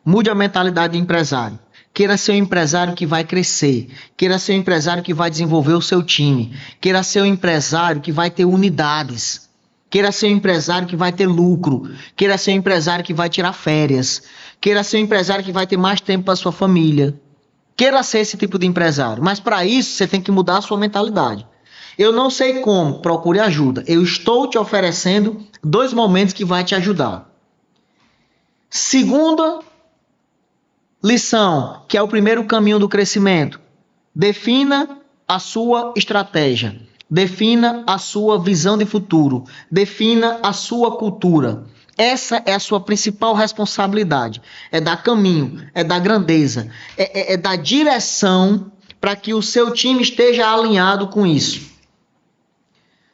[SPEAKER 1] Mude a mentalidade de empresário. Queira ser um empresário que vai crescer. Queira ser um empresário que vai desenvolver o seu time. Queira ser um empresário que vai ter unidades. Queira ser um empresário que vai ter lucro. Queira ser um empresário que vai tirar férias. Queira ser um empresário que vai ter mais tempo para sua família. Queira ser esse tipo de empresário. Mas para isso, você tem que mudar a sua mentalidade. Eu não sei como, procure ajuda. Eu estou te oferecendo 2 momentos que vai te ajudar. Segunda lição, que é o primeiro caminho do crescimento. Defina a sua estratégia. Defina a sua visão de futuro. Defina a sua cultura. Essa é a sua principal responsabilidade. É dar caminho, é dar grandeza, é dar direção para que o seu time esteja alinhado com isso.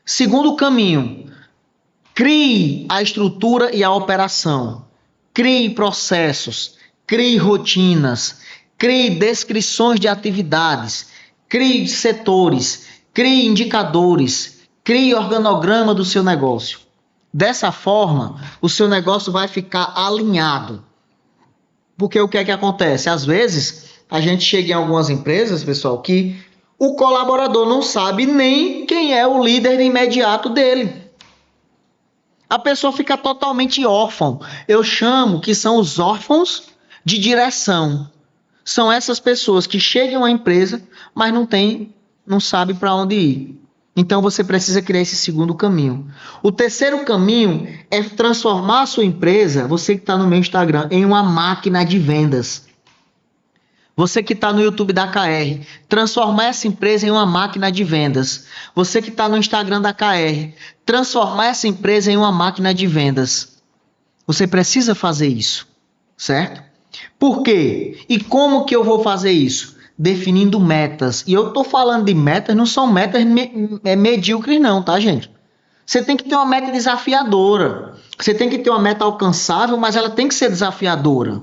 [SPEAKER 1] Segundo caminho, crie a estrutura e a operação. Crie processos, crie rotinas, crie descrições de atividades, crie setores, crie indicadores, crie organograma do seu negócio. Dessa forma, o seu negócio vai ficar alinhado. Porque o que é que acontece? Às vezes, a gente chega em algumas empresas, pessoal, que o colaborador não sabe nem quem é o líder imediato dele. A pessoa fica totalmente órfã. Eu chamo que são os órfãos de direção. São essas pessoas que chegam à empresa, mas não sabe para onde ir. Então você precisa criar esse segundo caminho. O terceiro caminho é transformar a sua empresa, você que está no meu Instagram, em uma máquina de vendas. Você que está no YouTube da KR, transformar essa empresa em uma máquina de vendas. Você que está no Instagram da KR, transformar essa empresa em uma máquina de vendas. Você precisa fazer isso, certo? Por quê? E como que eu vou fazer isso? Definindo metas. E eu estou falando de metas, não são metas medíocres não, tá, gente? Você tem que ter uma meta desafiadora. Você tem que ter uma meta alcançável, mas ela tem que ser desafiadora.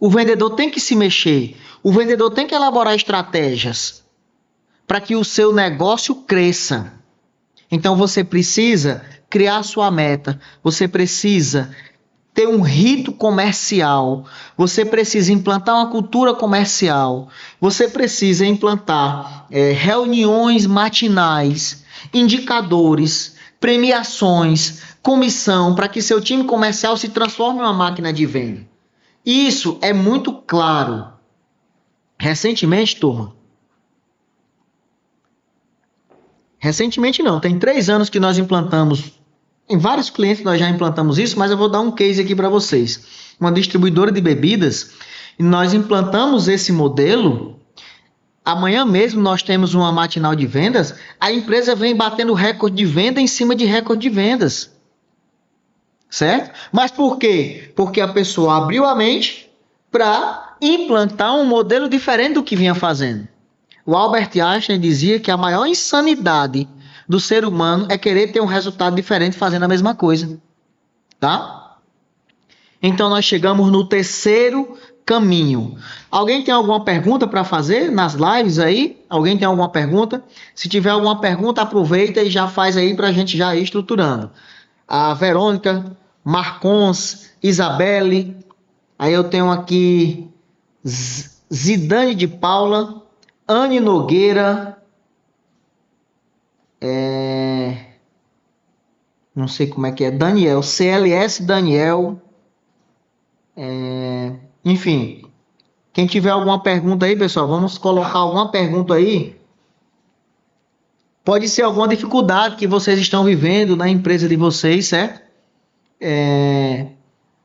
[SPEAKER 1] O vendedor tem que se mexer. O vendedor tem que elaborar estratégias para que o seu negócio cresça. Então você precisa criar sua meta. Você precisa ter um rito comercial. Você precisa implantar uma cultura comercial. Você precisa implantar reuniões matinais, indicadores, premiações, comissão, para que seu time comercial se transforme em uma máquina de venda. Isso é muito claro. Recentemente, turma, Recentemente não, tem 3 anos que nós implantamos, em vários clientes nós já implantamos isso, mas eu vou dar um case aqui para vocês. Uma distribuidora de bebidas, e nós implantamos esse modelo. Amanhã mesmo nós temos uma matinal de vendas, a empresa vem batendo recorde de venda em cima de recorde de vendas. Certo? Mas por quê? Porque a pessoa abriu a mente para implantar um modelo diferente do que vinha fazendo. O Albert Einstein dizia que a maior insanidade do ser humano é querer ter um resultado diferente fazendo a mesma coisa. Tá? Então nós chegamos no terceiro caminho. Alguém tem alguma pergunta para fazer nas lives aí? Alguém tem alguma pergunta? Se tiver alguma pergunta, aproveita e já faz aí para a gente já ir estruturando. A Verônica, Marcons, Isabelle, aí eu tenho aqui Zidane de Paula, Anne Nogueira, não sei como é que é, Daniel, CLS Daniel, enfim, quem tiver alguma pergunta aí, pessoal, vamos colocar alguma pergunta aí. Pode ser alguma dificuldade que vocês estão vivendo na empresa de vocês, certo?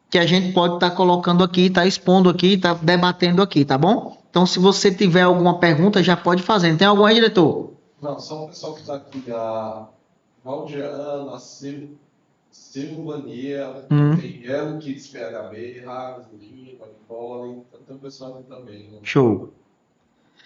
[SPEAKER 1] Que a gente pode estar colocando aqui, estar expondo aqui, estar debatendo aqui, tá bom? Então, se você tiver alguma pergunta, já pode fazer. Tem alguma aí, diretor?
[SPEAKER 2] Não, só o pessoal que está aqui, a Valdiana, Silvania, tem Yellow Kids PHB, Raves, Lima, Nicole, tem o pessoal aqui também. Né?
[SPEAKER 1] Show.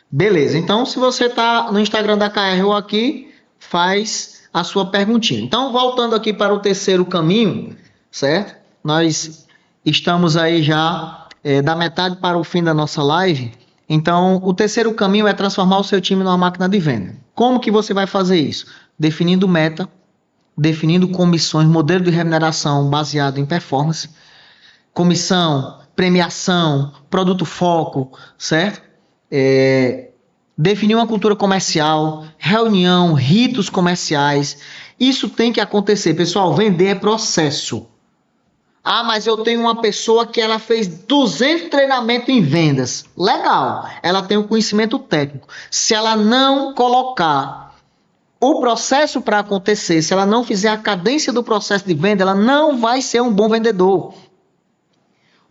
[SPEAKER 1] Beleza, então se você está no Instagram da KR ou aqui, faz a sua perguntinha. Então, voltando aqui para o terceiro caminho, certo? Nós estamos aí já da metade para o fim da nossa live. Então, o terceiro caminho é transformar o seu time numa máquina de venda. Como que você vai fazer isso? Definindo meta, definindo comissões, modelo de remuneração baseado em performance, comissão, premiação, produto foco, certo? Definir uma cultura comercial, reunião, ritos comerciais. Isso tem que acontecer. Pessoal, vender é processo. Ah, mas eu tenho uma pessoa que ela fez 200 treinamentos em vendas. Legal, ela tem o conhecimento técnico. Se ela não colocar o processo para acontecer, se ela não fizer a cadência do processo de venda, ela não vai ser um bom vendedor.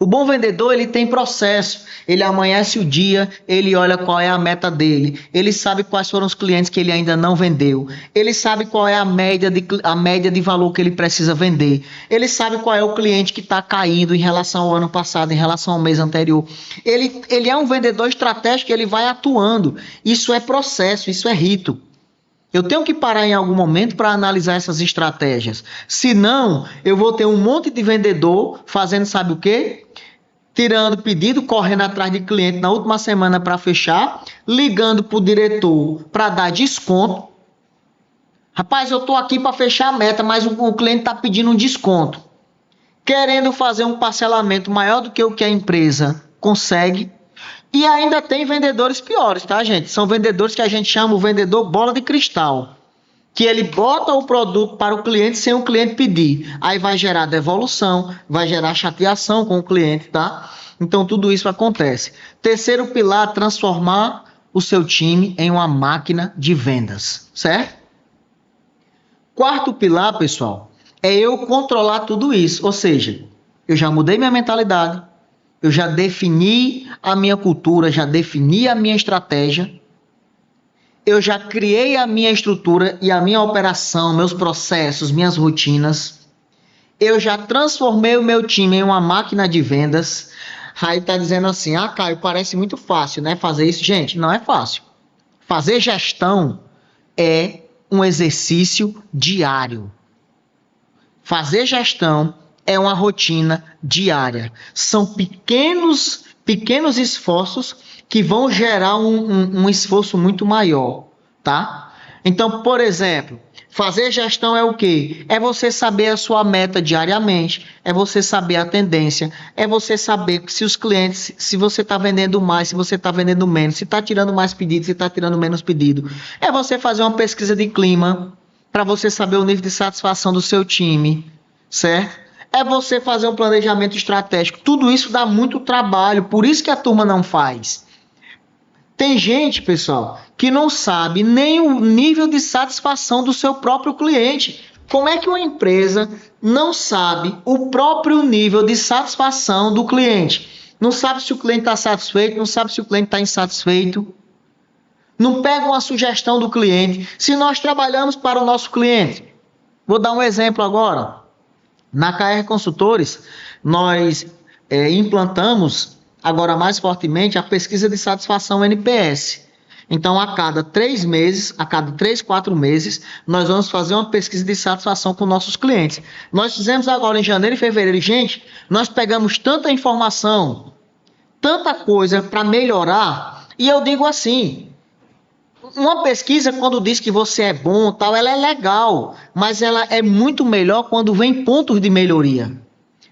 [SPEAKER 1] O bom vendedor, ele tem processo, ele amanhece o dia, ele olha qual é a meta dele, ele sabe quais foram os clientes que ele ainda não vendeu, ele sabe qual é a média de valor que ele precisa vender, ele sabe qual é o cliente que está caindo em relação ao ano passado, em relação ao mês anterior. Ele é um vendedor estratégico, ele vai atuando. Isso é processo, isso é rito. Eu tenho que parar em algum momento para analisar essas estratégias. Senão, eu vou ter um monte de vendedor fazendo sabe o quê? Tirando pedido, correndo atrás de cliente na última semana para fechar, ligando para o diretor para dar desconto. Rapaz, eu estou aqui para fechar a meta, mas o cliente está pedindo um desconto. Querendo fazer um parcelamento maior do que o que a empresa consegue. E ainda tem vendedores piores, tá, gente? São vendedores que a gente chama o vendedor bola de cristal. Que ele bota o produto para o cliente sem o cliente pedir. Aí vai gerar devolução, vai gerar chateação com o cliente, tá? Então tudo isso acontece. Terceiro pilar, transformar o seu time em uma máquina de vendas, certo? Quarto pilar, pessoal, é eu controlar tudo isso. Ou seja, eu já mudei minha mentalidade, eu já defini a minha cultura, já defini a minha estratégia, eu já criei a minha estrutura e a minha operação, meus processos, minhas rotinas. Eu já transformei o meu time em uma máquina de vendas. Aí tá dizendo assim, Caio, parece muito fácil, né? Fazer isso. Gente, não é fácil. Fazer gestão é um exercício diário. Fazer gestão é uma rotina diária. São pequenos esforços que vão gerar um esforço muito maior, tá? Então, por exemplo, fazer gestão é o quê? É você saber a sua meta diariamente, é você saber a tendência, é você saber se os clientes, se você está vendendo mais, se você está vendendo menos, se está tirando mais pedido, se está tirando menos pedido. É você fazer uma pesquisa de clima para você saber o nível de satisfação do seu time, certo? É você fazer um planejamento estratégico. Tudo isso dá muito trabalho, por isso que a turma não faz. Tem gente, pessoal, que não sabe nem o nível de satisfação do seu próprio cliente. Como é que uma empresa não sabe o próprio nível de satisfação do cliente? Não sabe se o cliente está satisfeito, não sabe se o cliente está insatisfeito. Não pega uma sugestão do cliente. Se nós trabalhamos para o nosso cliente, vou dar um exemplo agora. Na KR Consultores, nós implantamos agora mais fortemente a pesquisa de satisfação NPS. Então, a cada 3 meses, a cada 3, 4 meses, nós vamos fazer uma pesquisa de satisfação com nossos clientes. Nós fizemos agora em janeiro e fevereiro. Gente, nós pegamos tanta informação, tanta coisa para melhorar, e eu digo assim, uma pesquisa, quando diz que você é bom, tal, ela é legal, mas ela é muito melhor quando vem pontos de melhoria.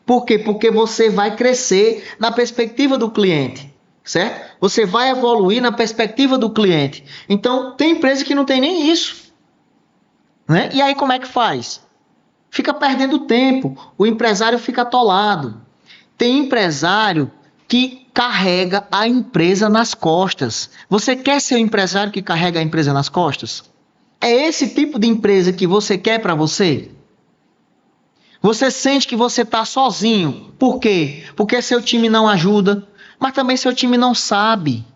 [SPEAKER 1] Por quê? Porque você vai crescer na perspectiva do cliente, certo? Você vai evoluir na perspectiva do cliente. Então, tem empresa que não tem nem isso, né? E aí, como é que faz? Fica perdendo tempo, o empresário fica atolado. Tem empresário que carrega a empresa nas costas. Você quer ser um empresário que carrega a empresa nas costas? É esse tipo de empresa que você quer para você? Você sente que você está sozinho. Por quê? Porque seu time não ajuda, mas também seu time não sabe.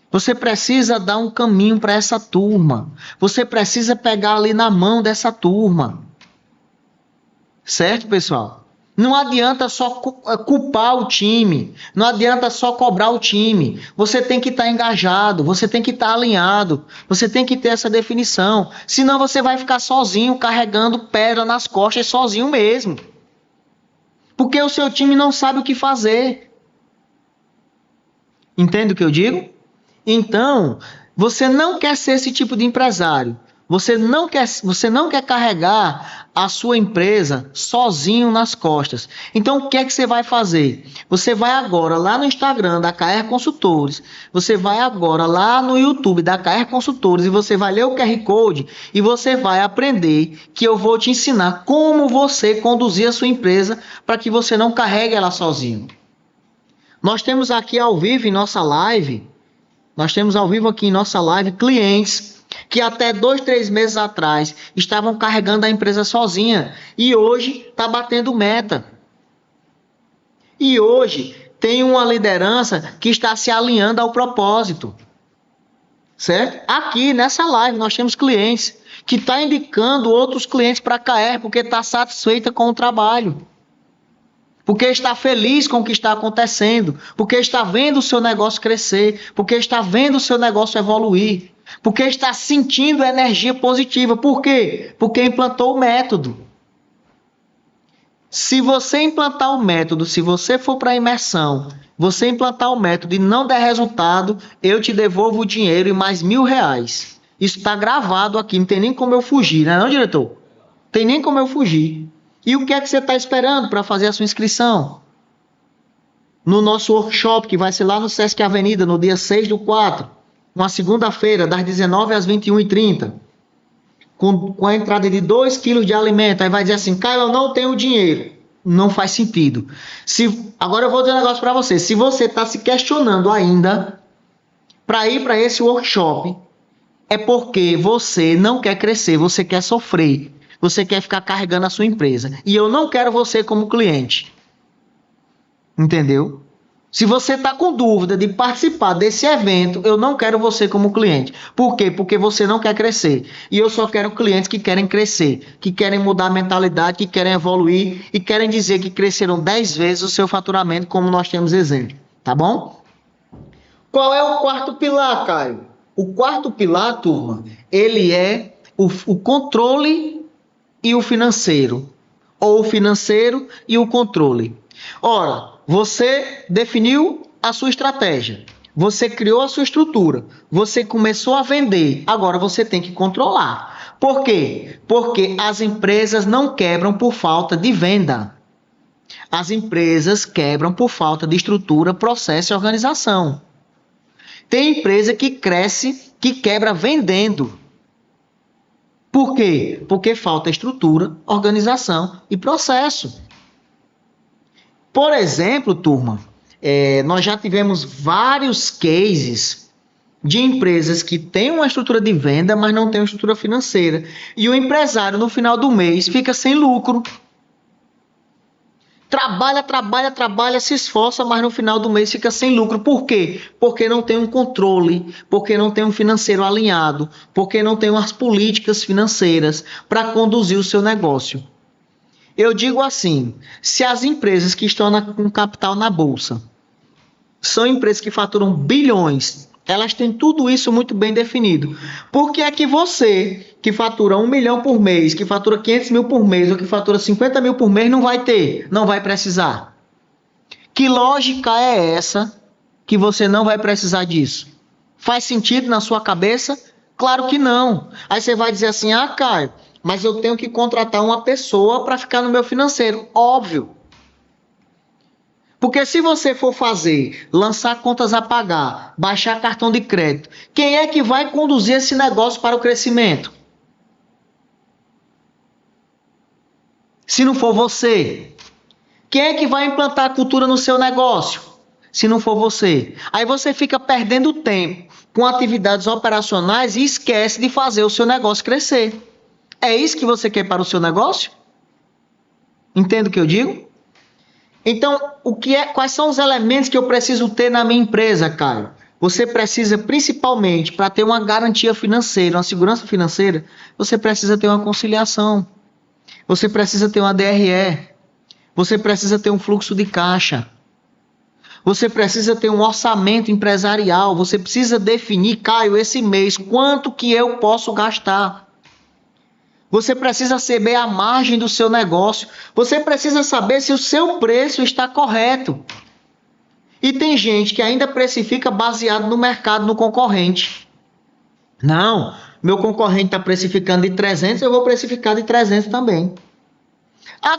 [SPEAKER 1] Você precisa dar um caminho para essa turma. Você precisa pegar ali na mão dessa turma. Certo, pessoal? Não adianta só culpar o time, não adianta só cobrar o time. Você tem que estar engajado, você tem que estar alinhado, você tem que ter essa definição. Senão você vai ficar sozinho, carregando pedra nas costas, sozinho mesmo. Porque o seu time não sabe o que fazer. Entende o que eu digo? Então, você não quer ser esse tipo de empresário. Você não quer carregar a sua empresa sozinho nas costas. Então, o que é que você vai fazer? Você vai agora lá no Instagram da KR Consultores, você vai agora lá no YouTube da KR Consultores e você vai ler o QR Code e você vai aprender que eu vou te ensinar como você conduzir a sua empresa para que você não carregue ela sozinho. Nós temos aqui ao vivo em nossa live, clientes que até 2, 3 meses atrás estavam carregando a empresa sozinha e hoje está batendo meta. E hoje tem uma liderança que está se alinhando ao propósito. Certo? Aqui nessa live nós temos clientes que estão indicando outros clientes para a KR porque está satisfeita com o trabalho. Porque está feliz com o que está acontecendo, porque está vendo o seu negócio crescer, porque está vendo o seu negócio evoluir, porque está sentindo energia positiva. Por quê? Porque implantou o método. Se você implantar o método, se você for para a imersão, você implantar o método e não der resultado, eu te devolvo o dinheiro e mais R$1.000. Isso está gravado aqui, não tem nem como eu fugir, né, não, diretor? Tem nem como eu fugir. E o que é que você está esperando para fazer a sua inscrição? No nosso workshop, que vai ser lá no Sesc Avenida, no dia 6/4, uma segunda-feira, das 19 às 21h30, com a entrada de 2 quilos de alimento. Aí vai dizer assim, Caio, eu não tenho dinheiro. Não faz sentido. Agora eu vou dizer um negócio para você. Se você está se questionando ainda para ir para esse workshop, é porque você não quer crescer, você quer sofrer. Você quer ficar carregando a sua empresa. E eu não quero você como cliente. Entendeu? Se você está com dúvida de participar desse evento, eu não quero você como cliente. Por quê? Porque você não quer crescer. E eu só quero clientes que querem crescer, que querem mudar a mentalidade, que querem evoluir e querem dizer que cresceram 10 vezes o seu faturamento, como nós temos exemplo. Tá bom? Qual é o quarto pilar, Caio? O quarto pilar, turma, ele é o controle e o financeiro, ou o financeiro e o controle. Ora, você definiu a sua estratégia, você criou a sua estrutura, você começou a vender, agora você tem que controlar. Por quê? Porque as empresas não quebram por falta de venda. As empresas quebram por falta de estrutura, processo e organização. Tem empresa que cresce, que quebra vendendo. Por quê? Porque falta estrutura, organização e processo. Por exemplo, turma, nós já tivemos vários cases de empresas que têm uma estrutura de venda, mas não têm uma estrutura financeira. E o empresário, no final do mês, fica sem lucro. Trabalha, se esforça, mas no final do mês fica sem lucro. Por quê? Porque não tem um controle, porque não tem um financeiro alinhado, porque não tem umas políticas financeiras para conduzir o seu negócio. Eu digo assim, se as empresas que estão com capital na bolsa são empresas que faturam bilhões, elas têm tudo isso muito bem definido. Por que é que você, que fatura 1 milhão por mês, que fatura 500 mil por mês, ou que fatura 50 mil por mês, não vai ter, não vai precisar? Que lógica é essa que você não vai precisar disso? Faz sentido na sua cabeça? Claro que não. Aí você vai dizer assim, Caio, mas eu tenho que contratar uma pessoa para ficar no meu financeiro. Óbvio. Porque se você for lançar contas a pagar, baixar cartão de crédito, quem é que vai conduzir esse negócio para o crescimento? Se não for você. Quem é que vai implantar a cultura no seu negócio? Se não for você. Aí você fica perdendo tempo com atividades operacionais e esquece de fazer o seu negócio crescer. É isso que você quer para o seu negócio? Entende o que eu digo? Então, quais são os elementos que eu preciso ter na minha empresa, Caio? Você precisa, principalmente, para ter uma garantia financeira, uma segurança financeira, você precisa ter uma conciliação. Você precisa ter uma DRE. Você precisa ter um fluxo de caixa. Você precisa ter um orçamento empresarial. Você precisa definir, Caio, esse mês, quanto que eu posso gastar. Você precisa saber a margem do seu negócio. Você precisa saber se o seu preço está correto. E tem gente que ainda precifica baseado no mercado, no concorrente. Não, meu concorrente está precificando de 300, eu vou precificar de 300 também.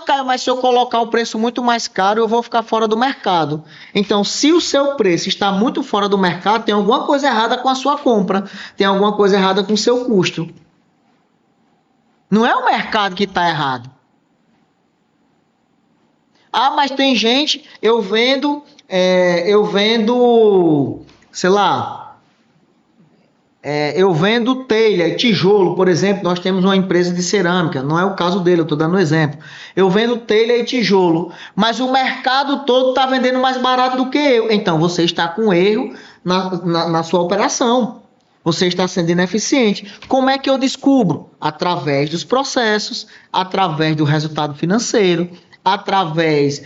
[SPEAKER 1] Caio, mas se eu colocar o preço muito mais caro, eu vou ficar fora do mercado. Então, se o seu preço está muito fora do mercado, tem alguma coisa errada com a sua compra. Tem alguma coisa errada com o seu custo. Não é o mercado que está errado. Mas tem gente, eu vendo, sei lá, eu vendo telha e tijolo, por exemplo. Nós temos uma empresa de cerâmica, não é o caso dele, eu estou dando um exemplo. Eu vendo telha e tijolo, mas o mercado todo está vendendo mais barato do que eu. Então você está com erro na sua operação. Você está sendo ineficiente. Como é que eu descubro? Através dos processos, através do resultado financeiro, através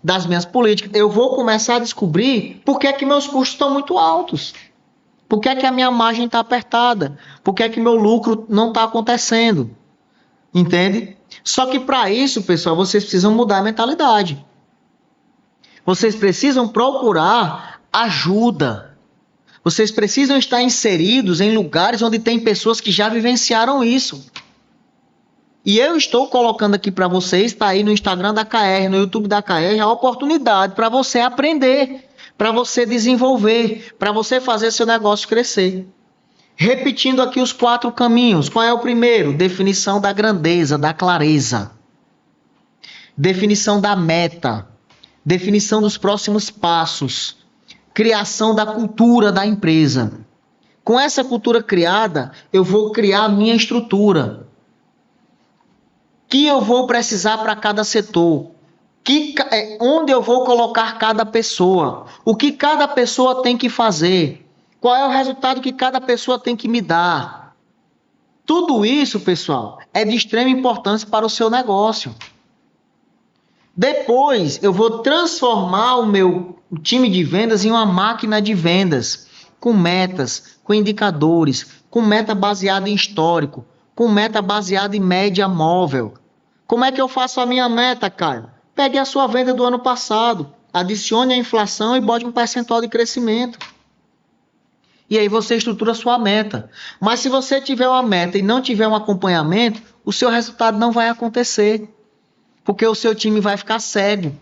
[SPEAKER 1] das minhas políticas. Eu vou começar a descobrir por que é que meus custos estão muito altos. Por que é que a minha margem está apertada? Por que é que meu lucro não está acontecendo? Entende? Só que para isso, pessoal, vocês precisam mudar a mentalidade. Vocês precisam procurar ajuda. Vocês precisam estar inseridos em lugares onde tem pessoas que já vivenciaram isso. E eu estou colocando aqui para vocês, está aí no Instagram da KR, no YouTube da KR, a oportunidade para você aprender, para você desenvolver, para você fazer seu negócio crescer. Repetindo aqui os 4 caminhos. Qual é o primeiro? Definição da grandeza, da clareza. Definição da meta. Definição dos próximos passos. Criação da cultura da empresa. Com essa cultura criada, eu vou criar a minha estrutura. Que eu vou precisar para cada setor. Onde eu vou colocar cada pessoa. O que cada pessoa tem que fazer. Qual é o resultado que cada pessoa tem que me dar. Tudo isso, pessoal, é de extrema importância para o seu negócio. Depois, eu vou transformar o meu time de vendas em uma máquina de vendas, com metas, com indicadores, com meta baseada em histórico, com meta baseada em média móvel. Como é que eu faço a minha meta, Caio? Pegue a sua venda do ano passado, adicione a inflação e bote um percentual de crescimento. E aí você estrutura a sua meta. Mas se você tiver uma meta e não tiver um acompanhamento, o seu resultado não vai acontecer. Porque o seu time vai ficar cego.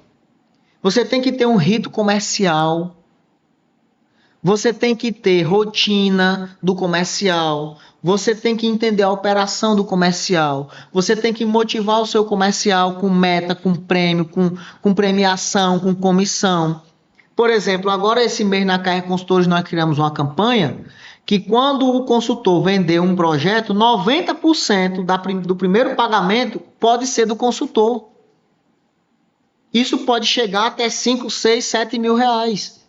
[SPEAKER 1] Você tem que ter um rito comercial. Você tem que ter rotina do comercial. Você tem que entender a operação do comercial. Você tem que motivar o seu comercial com meta, com prêmio, com premiação, com comissão. Por exemplo, agora esse mês na KR Consultores nós criamos uma campanha que quando o consultor vender um projeto, 90% do primeiro pagamento pode ser do consultor. Isso pode chegar até 5, 6, 7 mil reais.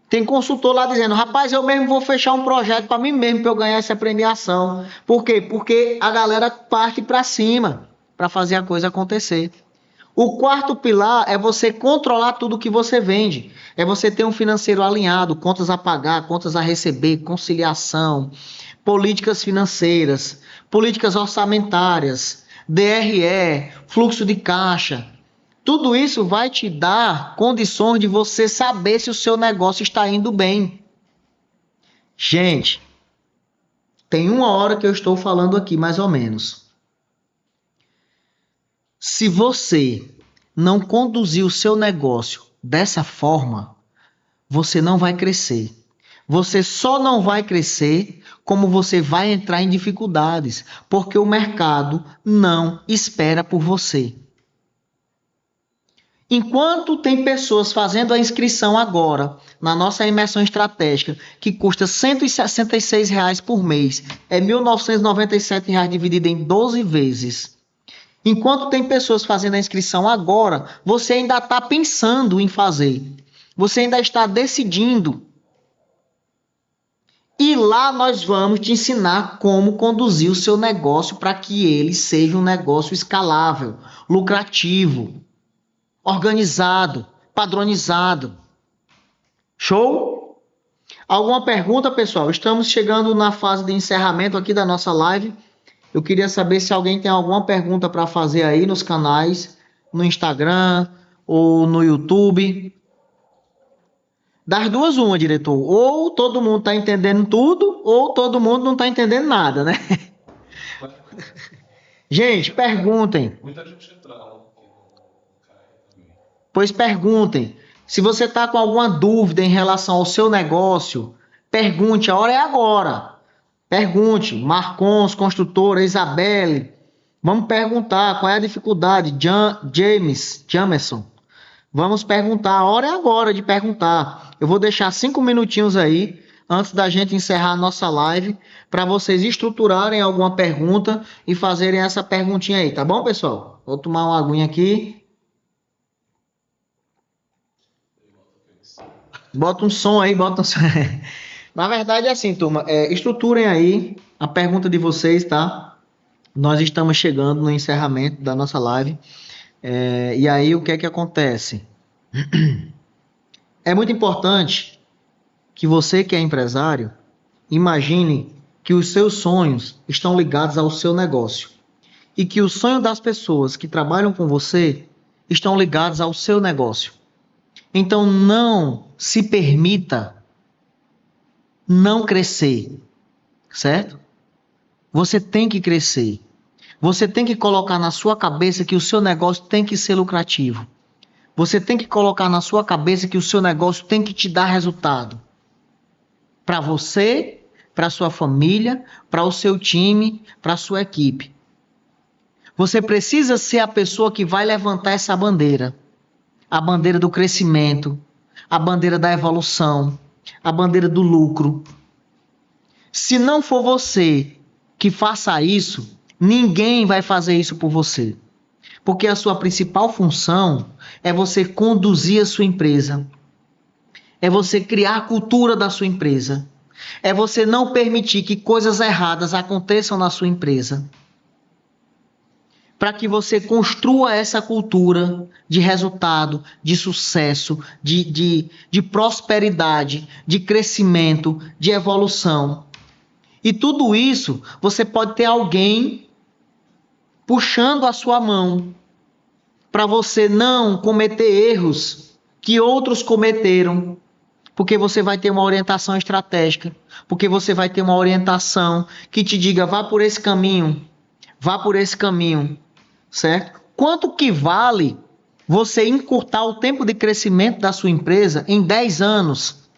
[SPEAKER 1] Tem consultor lá dizendo, rapaz, eu mesmo vou fechar um projeto para mim mesmo, para eu ganhar essa premiação. Por quê? Porque a galera parte para cima para fazer a coisa acontecer. O quarto pilar é você controlar tudo que você vende. É você ter um financeiro alinhado, contas a pagar, contas a receber, conciliação, políticas financeiras, políticas orçamentárias, DRE, fluxo de caixa. Tudo isso vai te dar condições de você saber se o seu negócio está indo bem. Gente, tem 1 hora que eu estou falando aqui, mais ou menos. Se você não conduzir o seu negócio dessa forma, você não vai crescer. Você só não vai crescer como você vai entrar em dificuldades, porque o mercado não espera por você. Enquanto tem pessoas fazendo a inscrição agora na nossa imersão estratégica, que custa R$ 166 por mês, é R$ 1.997 dividido em 12 vezes. Enquanto tem pessoas fazendo a inscrição agora, você ainda está pensando em fazer. Você ainda está decidindo. E lá nós vamos te ensinar como conduzir o seu negócio para que ele seja um negócio escalável, lucrativo, organizado, padronizado. Show? Alguma pergunta, pessoal? Estamos chegando na fase de encerramento aqui da nossa live. Eu queria saber se alguém tem alguma pergunta para fazer aí nos canais, no Instagram ou no YouTube. Das duas, uma, diretor. Ou todo mundo está entendendo tudo, ou todo mundo não está entendendo nada, né? Gente, perguntem.
[SPEAKER 2] Muita gente entrando.
[SPEAKER 1] Pois perguntem. Se você está com alguma dúvida em relação ao seu negócio, pergunte. A hora é agora. Pergunte. Marcons, construtora, Isabelle. Vamos perguntar qual é a dificuldade. Jameson. Vamos perguntar. A hora é agora de perguntar. Eu vou deixar 5 minutinhos aí, antes da gente encerrar a nossa live, para vocês estruturarem alguma pergunta e fazerem essa perguntinha aí, tá bom, pessoal? Vou tomar uma aguinha aqui. Bota um som aí, bota um som. Na verdade é assim, turma, estruturem aí a pergunta de vocês, tá? Nós estamos chegando no encerramento da nossa live. E aí o que é que acontece? É muito importante que você que é empresário, imagine que os seus sonhos estão ligados ao seu negócio. E que o sonho das pessoas que trabalham com você estão ligados ao seu negócio. Então não se permita não crescer, certo? Você tem que crescer. Você tem que colocar na sua cabeça que o seu negócio tem que ser lucrativo. Você tem que colocar na sua cabeça que o seu negócio tem que te dar resultado. Para você, para sua família, para o seu time, para a sua equipe. Você precisa ser a pessoa que vai levantar essa bandeira. A bandeira do crescimento, a bandeira da evolução, a bandeira do lucro. Se não for você que faça isso, ninguém vai fazer isso por você. Porque a sua principal função é você conduzir a sua empresa. É você criar a cultura da sua empresa. É você não permitir que coisas erradas aconteçam na sua empresa. Para que você construa essa cultura de resultado, de sucesso, de prosperidade, de crescimento, de evolução. E tudo isso você pode ter alguém puxando a sua mão para você não cometer erros que outros cometeram. Porque você vai ter uma orientação estratégica, porque você vai ter uma orientação que te diga, vá por esse caminho, certo? Quanto que vale você encurtar o tempo de crescimento da sua empresa em 10 anos?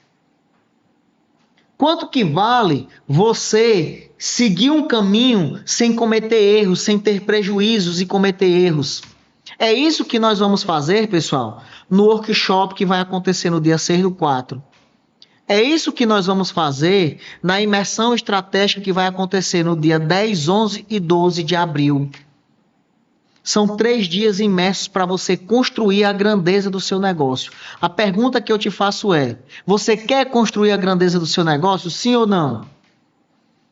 [SPEAKER 1] Quanto que vale você seguir um caminho sem cometer erros, sem ter prejuízos e cometer erros? É isso que nós vamos fazer, pessoal, no workshop que vai acontecer no dia 6/4. É isso que nós vamos fazer na imersão estratégica que vai acontecer no dia 10, 11 e 12 de abril. São 3 dias imersos para você construir a grandeza do seu negócio. A pergunta que eu te faço é: você quer construir a grandeza do seu negócio, sim ou não?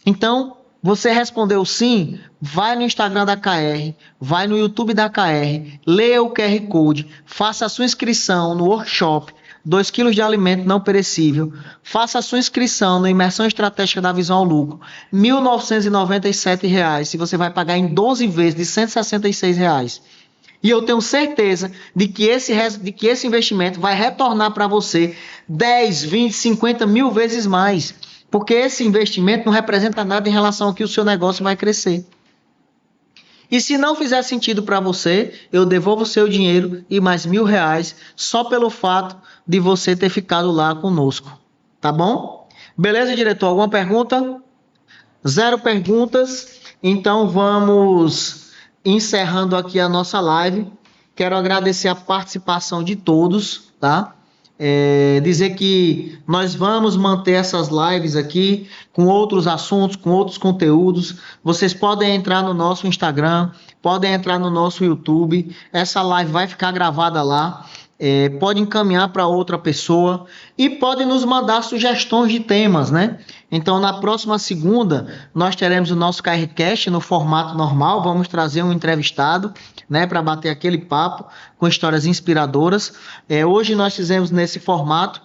[SPEAKER 1] Então, você respondeu sim, vai no Instagram da KR, vai no YouTube da KR, leia o QR Code, faça a sua inscrição no workshop 2 quilos de alimento não perecível, faça a sua inscrição na imersão estratégica da Visão ao Lucro, R$ 1.997, se você vai pagar em 12 vezes de R$ 166. E eu tenho certeza de que esse investimento vai retornar para você 10, 20, 50 mil vezes mais. Porque esse investimento não representa nada em relação ao que o seu negócio vai crescer. E se não fizer sentido para você, eu devolvo o seu dinheiro e mais R$ 1.000 só pelo fato de você ter ficado lá conosco. Tá bom? Beleza, diretor? Alguma pergunta? 0 perguntas. Então vamos encerrando aqui a nossa live. Quero agradecer a participação de todos, tá? Dizer que nós vamos manter essas lives aqui com outros assuntos, com outros conteúdos. Vocês podem entrar no nosso Instagram, podem entrar no nosso YouTube. Essa live vai ficar gravada lá. Pode encaminhar para outra pessoa e pode nos mandar sugestões de temas, né? Então, na próxima segunda, nós teremos o nosso KRCast no formato normal. Vamos trazer um entrevistado, né, para bater aquele papo com histórias inspiradoras. Hoje nós fizemos nesse formato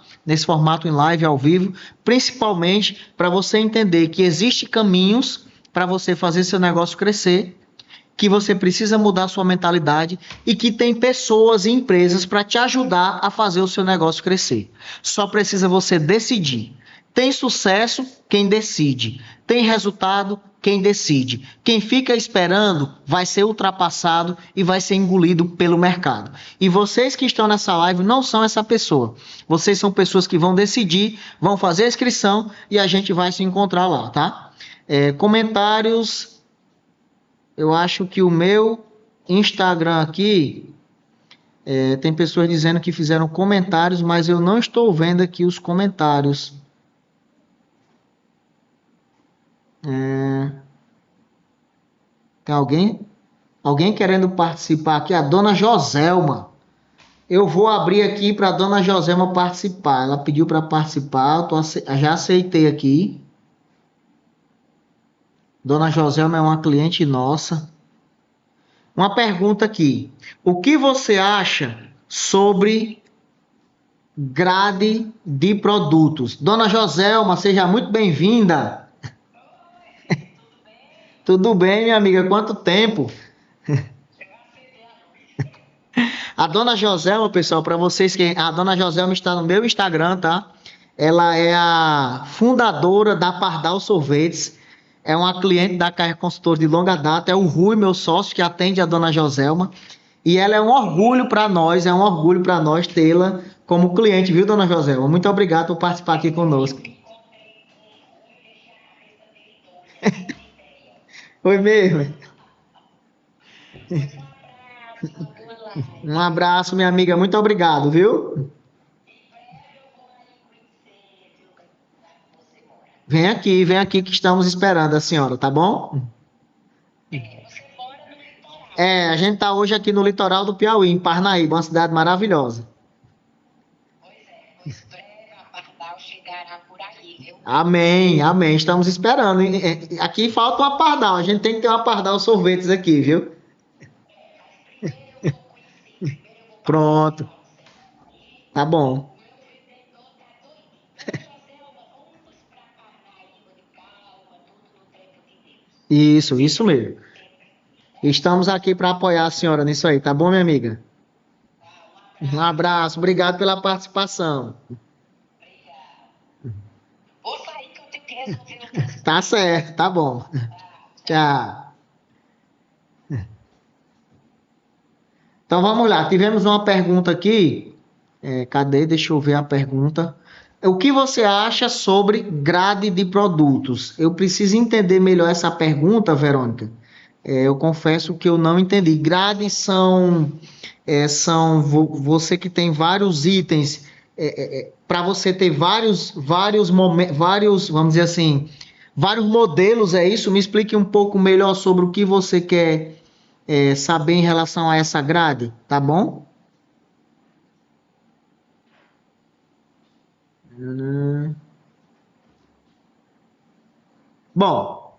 [SPEAKER 1] em live ao vivo, principalmente para você entender que existem caminhos para você fazer seu negócio crescer, que você precisa mudar sua mentalidade e que tem pessoas e empresas para te ajudar a fazer o seu negócio crescer. Só precisa você decidir. Tem sucesso quem decide. Tem resultado quem decide. Quem fica esperando vai ser ultrapassado e vai ser engolido pelo mercado. E vocês que estão nessa live não são essa pessoa. Vocês são pessoas que vão decidir, vão fazer a inscrição e a gente vai se encontrar lá, tá? Comentários. Eu acho que o meu Instagram aqui, tem pessoas dizendo que fizeram comentários, mas eu não estou vendo aqui os comentários. Tem alguém querendo participar aqui? A dona Joselma. Eu vou abrir aqui para a dona Joselma participar. Ela pediu para participar, já aceitei aqui. Dona Joselma é uma cliente nossa. Uma pergunta aqui. O que você acha sobre grade de produtos? Dona Joselma, seja muito bem-vinda. Tudo bem, minha amiga? Quanto tempo? A dona Joselma, pessoal, para vocês que a dona Joselma está no meu Instagram, tá? Ela é a fundadora da Pardal Sorvetes. É uma cliente da KR Consultor de longa data. É o Rui, meu sócio, que atende a dona Joselma. E ela é um orgulho para nós, tê-la como cliente, viu, dona Joselma? Muito obrigado por participar aqui conosco. Oi mesmo. Um abraço, minha amiga. Muito obrigado, viu? Vem aqui que estamos esperando a senhora, tá bom? A gente tá hoje aqui no litoral do Piauí, em Parnaíba, uma cidade maravilhosa. Amém, amém. Estamos esperando. Aqui falta uma Pardal. A gente tem que ter uma Pardal Sorvetes aqui, viu? Pronto. Tá bom. Isso mesmo. Estamos aqui para apoiar a senhora nisso aí, tá bom, minha amiga? Um abraço, obrigado pela participação.
[SPEAKER 3] Vou sair que eu tenho que resolver.
[SPEAKER 1] Tá certo, tá bom. Tchau. Então vamos lá, tivemos uma pergunta aqui. Cadê? Deixa eu ver a pergunta. O que você acha sobre grade de produtos? Eu preciso entender melhor essa pergunta, Verônica. Eu confesso que eu não entendi. Grade você que tem vários itens, para você ter vários momentos, vamos dizer assim, vários modelos, é isso? Me explique um pouco melhor sobre o que você quer saber em relação a essa grade, tá bom? Bom,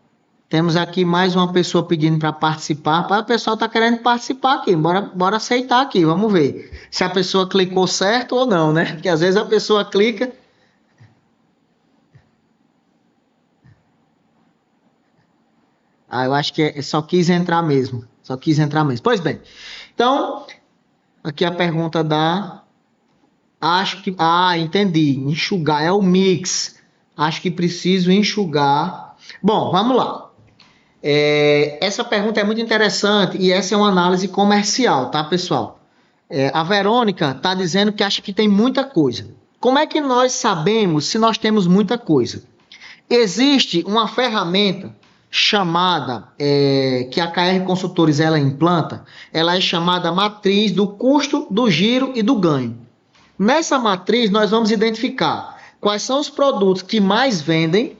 [SPEAKER 1] temos aqui mais uma pessoa pedindo para participar. O pessoal está querendo participar aqui. Bora aceitar aqui. Vamos ver se a pessoa clicou certo ou não, né? Porque às vezes a pessoa clica. Eu acho que só quis entrar mesmo. Só quis entrar mesmo. Pois bem. Então, aqui a pergunta acho que. Entendi. Enxugar é o mix. Acho que preciso enxugar. Bom, vamos lá. Essa pergunta é muito interessante e essa é uma análise comercial, tá, pessoal? A Verônica está dizendo que acha que tem muita coisa. Como é que nós sabemos se nós temos muita coisa? Existe uma ferramenta chamada, que a KR Consultores ela implanta, ela é chamada matriz do custo, do giro e do ganho. Nessa matriz nós vamos identificar quais são os produtos que mais vendem,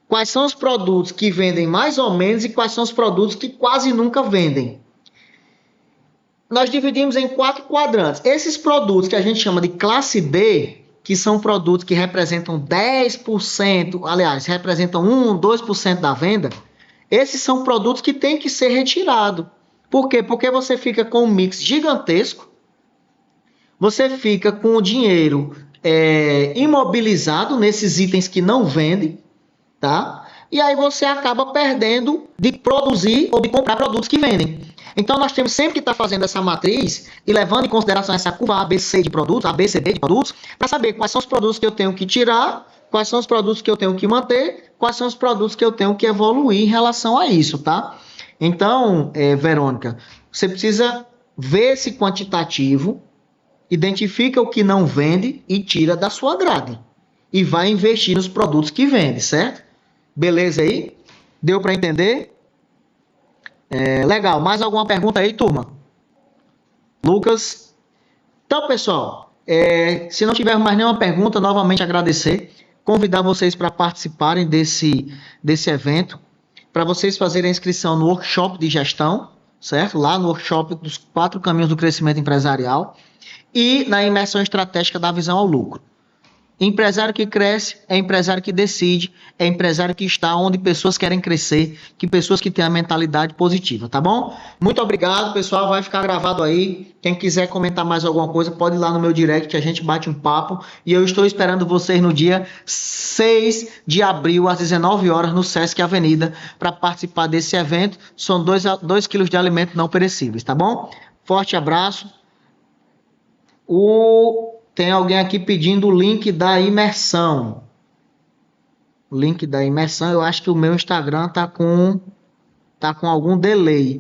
[SPEAKER 1] quais são os produtos que vendem mais ou menos e quais são os produtos que quase nunca vendem. Nós dividimos em 4 quadrantes. Esses produtos que a gente chama de classe D, que são produtos que representam 10%, aliás, representam 1, 2% da venda, esses são produtos que têm que ser retirados. Por quê? Porque você fica com um mix gigantesco, você fica com o dinheiro imobilizado nesses itens que não vendem, tá? E aí você acaba perdendo de produzir ou de comprar produtos que vendem. Então nós temos sempre que estar fazendo essa matriz e levando em consideração essa curva ABC de produtos, ABCD de produtos, para saber quais são os produtos que eu tenho que tirar, quais são os produtos que eu tenho que manter, quais são os produtos que eu tenho que evoluir em relação a isso, tá? Então, Verônica, você precisa ver esse quantitativo, identifica o que não vende e tira da sua grade. E vai investir nos produtos que vendem, certo? Beleza aí? Deu para entender? Legal. Mais alguma pergunta aí, turma? Lucas? Então, pessoal, se não tiver mais nenhuma pergunta, novamente agradecer. Convidar vocês para participarem desse evento, para vocês fazerem a inscrição no workshop de gestão, certo? Lá no workshop dos 4 caminhos do crescimento empresarial e na imersão estratégica da visão ao lucro. Empresário que cresce é empresário que decide, é empresário que está onde pessoas querem crescer, que pessoas que têm a mentalidade positiva, tá bom? Muito obrigado, pessoal, vai ficar gravado aí. Quem quiser comentar mais alguma coisa, pode ir lá no meu direct que a gente bate um papo. E eu estou esperando vocês no dia 6 de abril, às 19 horas, no Sesc Avenida, para participar desse evento. São 2 quilos de alimentos não perecíveis, tá bom? Forte abraço. Tem alguém aqui pedindo o link da imersão. O link da imersão, eu acho que o meu Instagram tá com algum delay.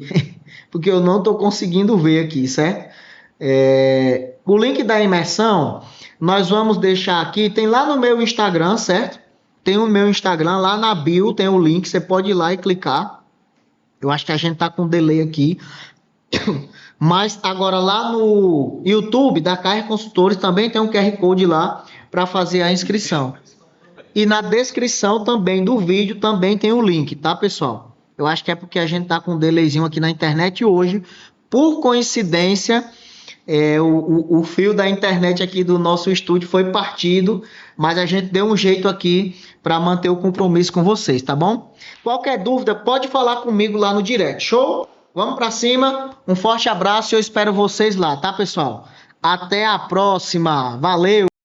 [SPEAKER 1] Porque eu não estou conseguindo ver aqui, certo? O link da imersão, nós vamos deixar aqui. Tem lá no meu Instagram, certo? Tem o meu Instagram, lá na bio tem o link. Você pode ir lá e clicar. Eu acho que a gente tá com delay aqui. Mas agora lá no YouTube da KR Consultores também tem um QR Code lá para fazer a inscrição. E na descrição também do vídeo também tem o link, tá, pessoal? Eu acho que é porque a gente tá com um delayzinho aqui na internet hoje. Por coincidência, o fio da internet aqui do nosso estúdio foi partido, mas a gente deu um jeito aqui para manter o compromisso com vocês, tá bom? Qualquer dúvida, pode falar comigo lá no direct, show? Vamos para cima, um forte abraço e eu espero vocês lá, tá, pessoal? Até a próxima, valeu!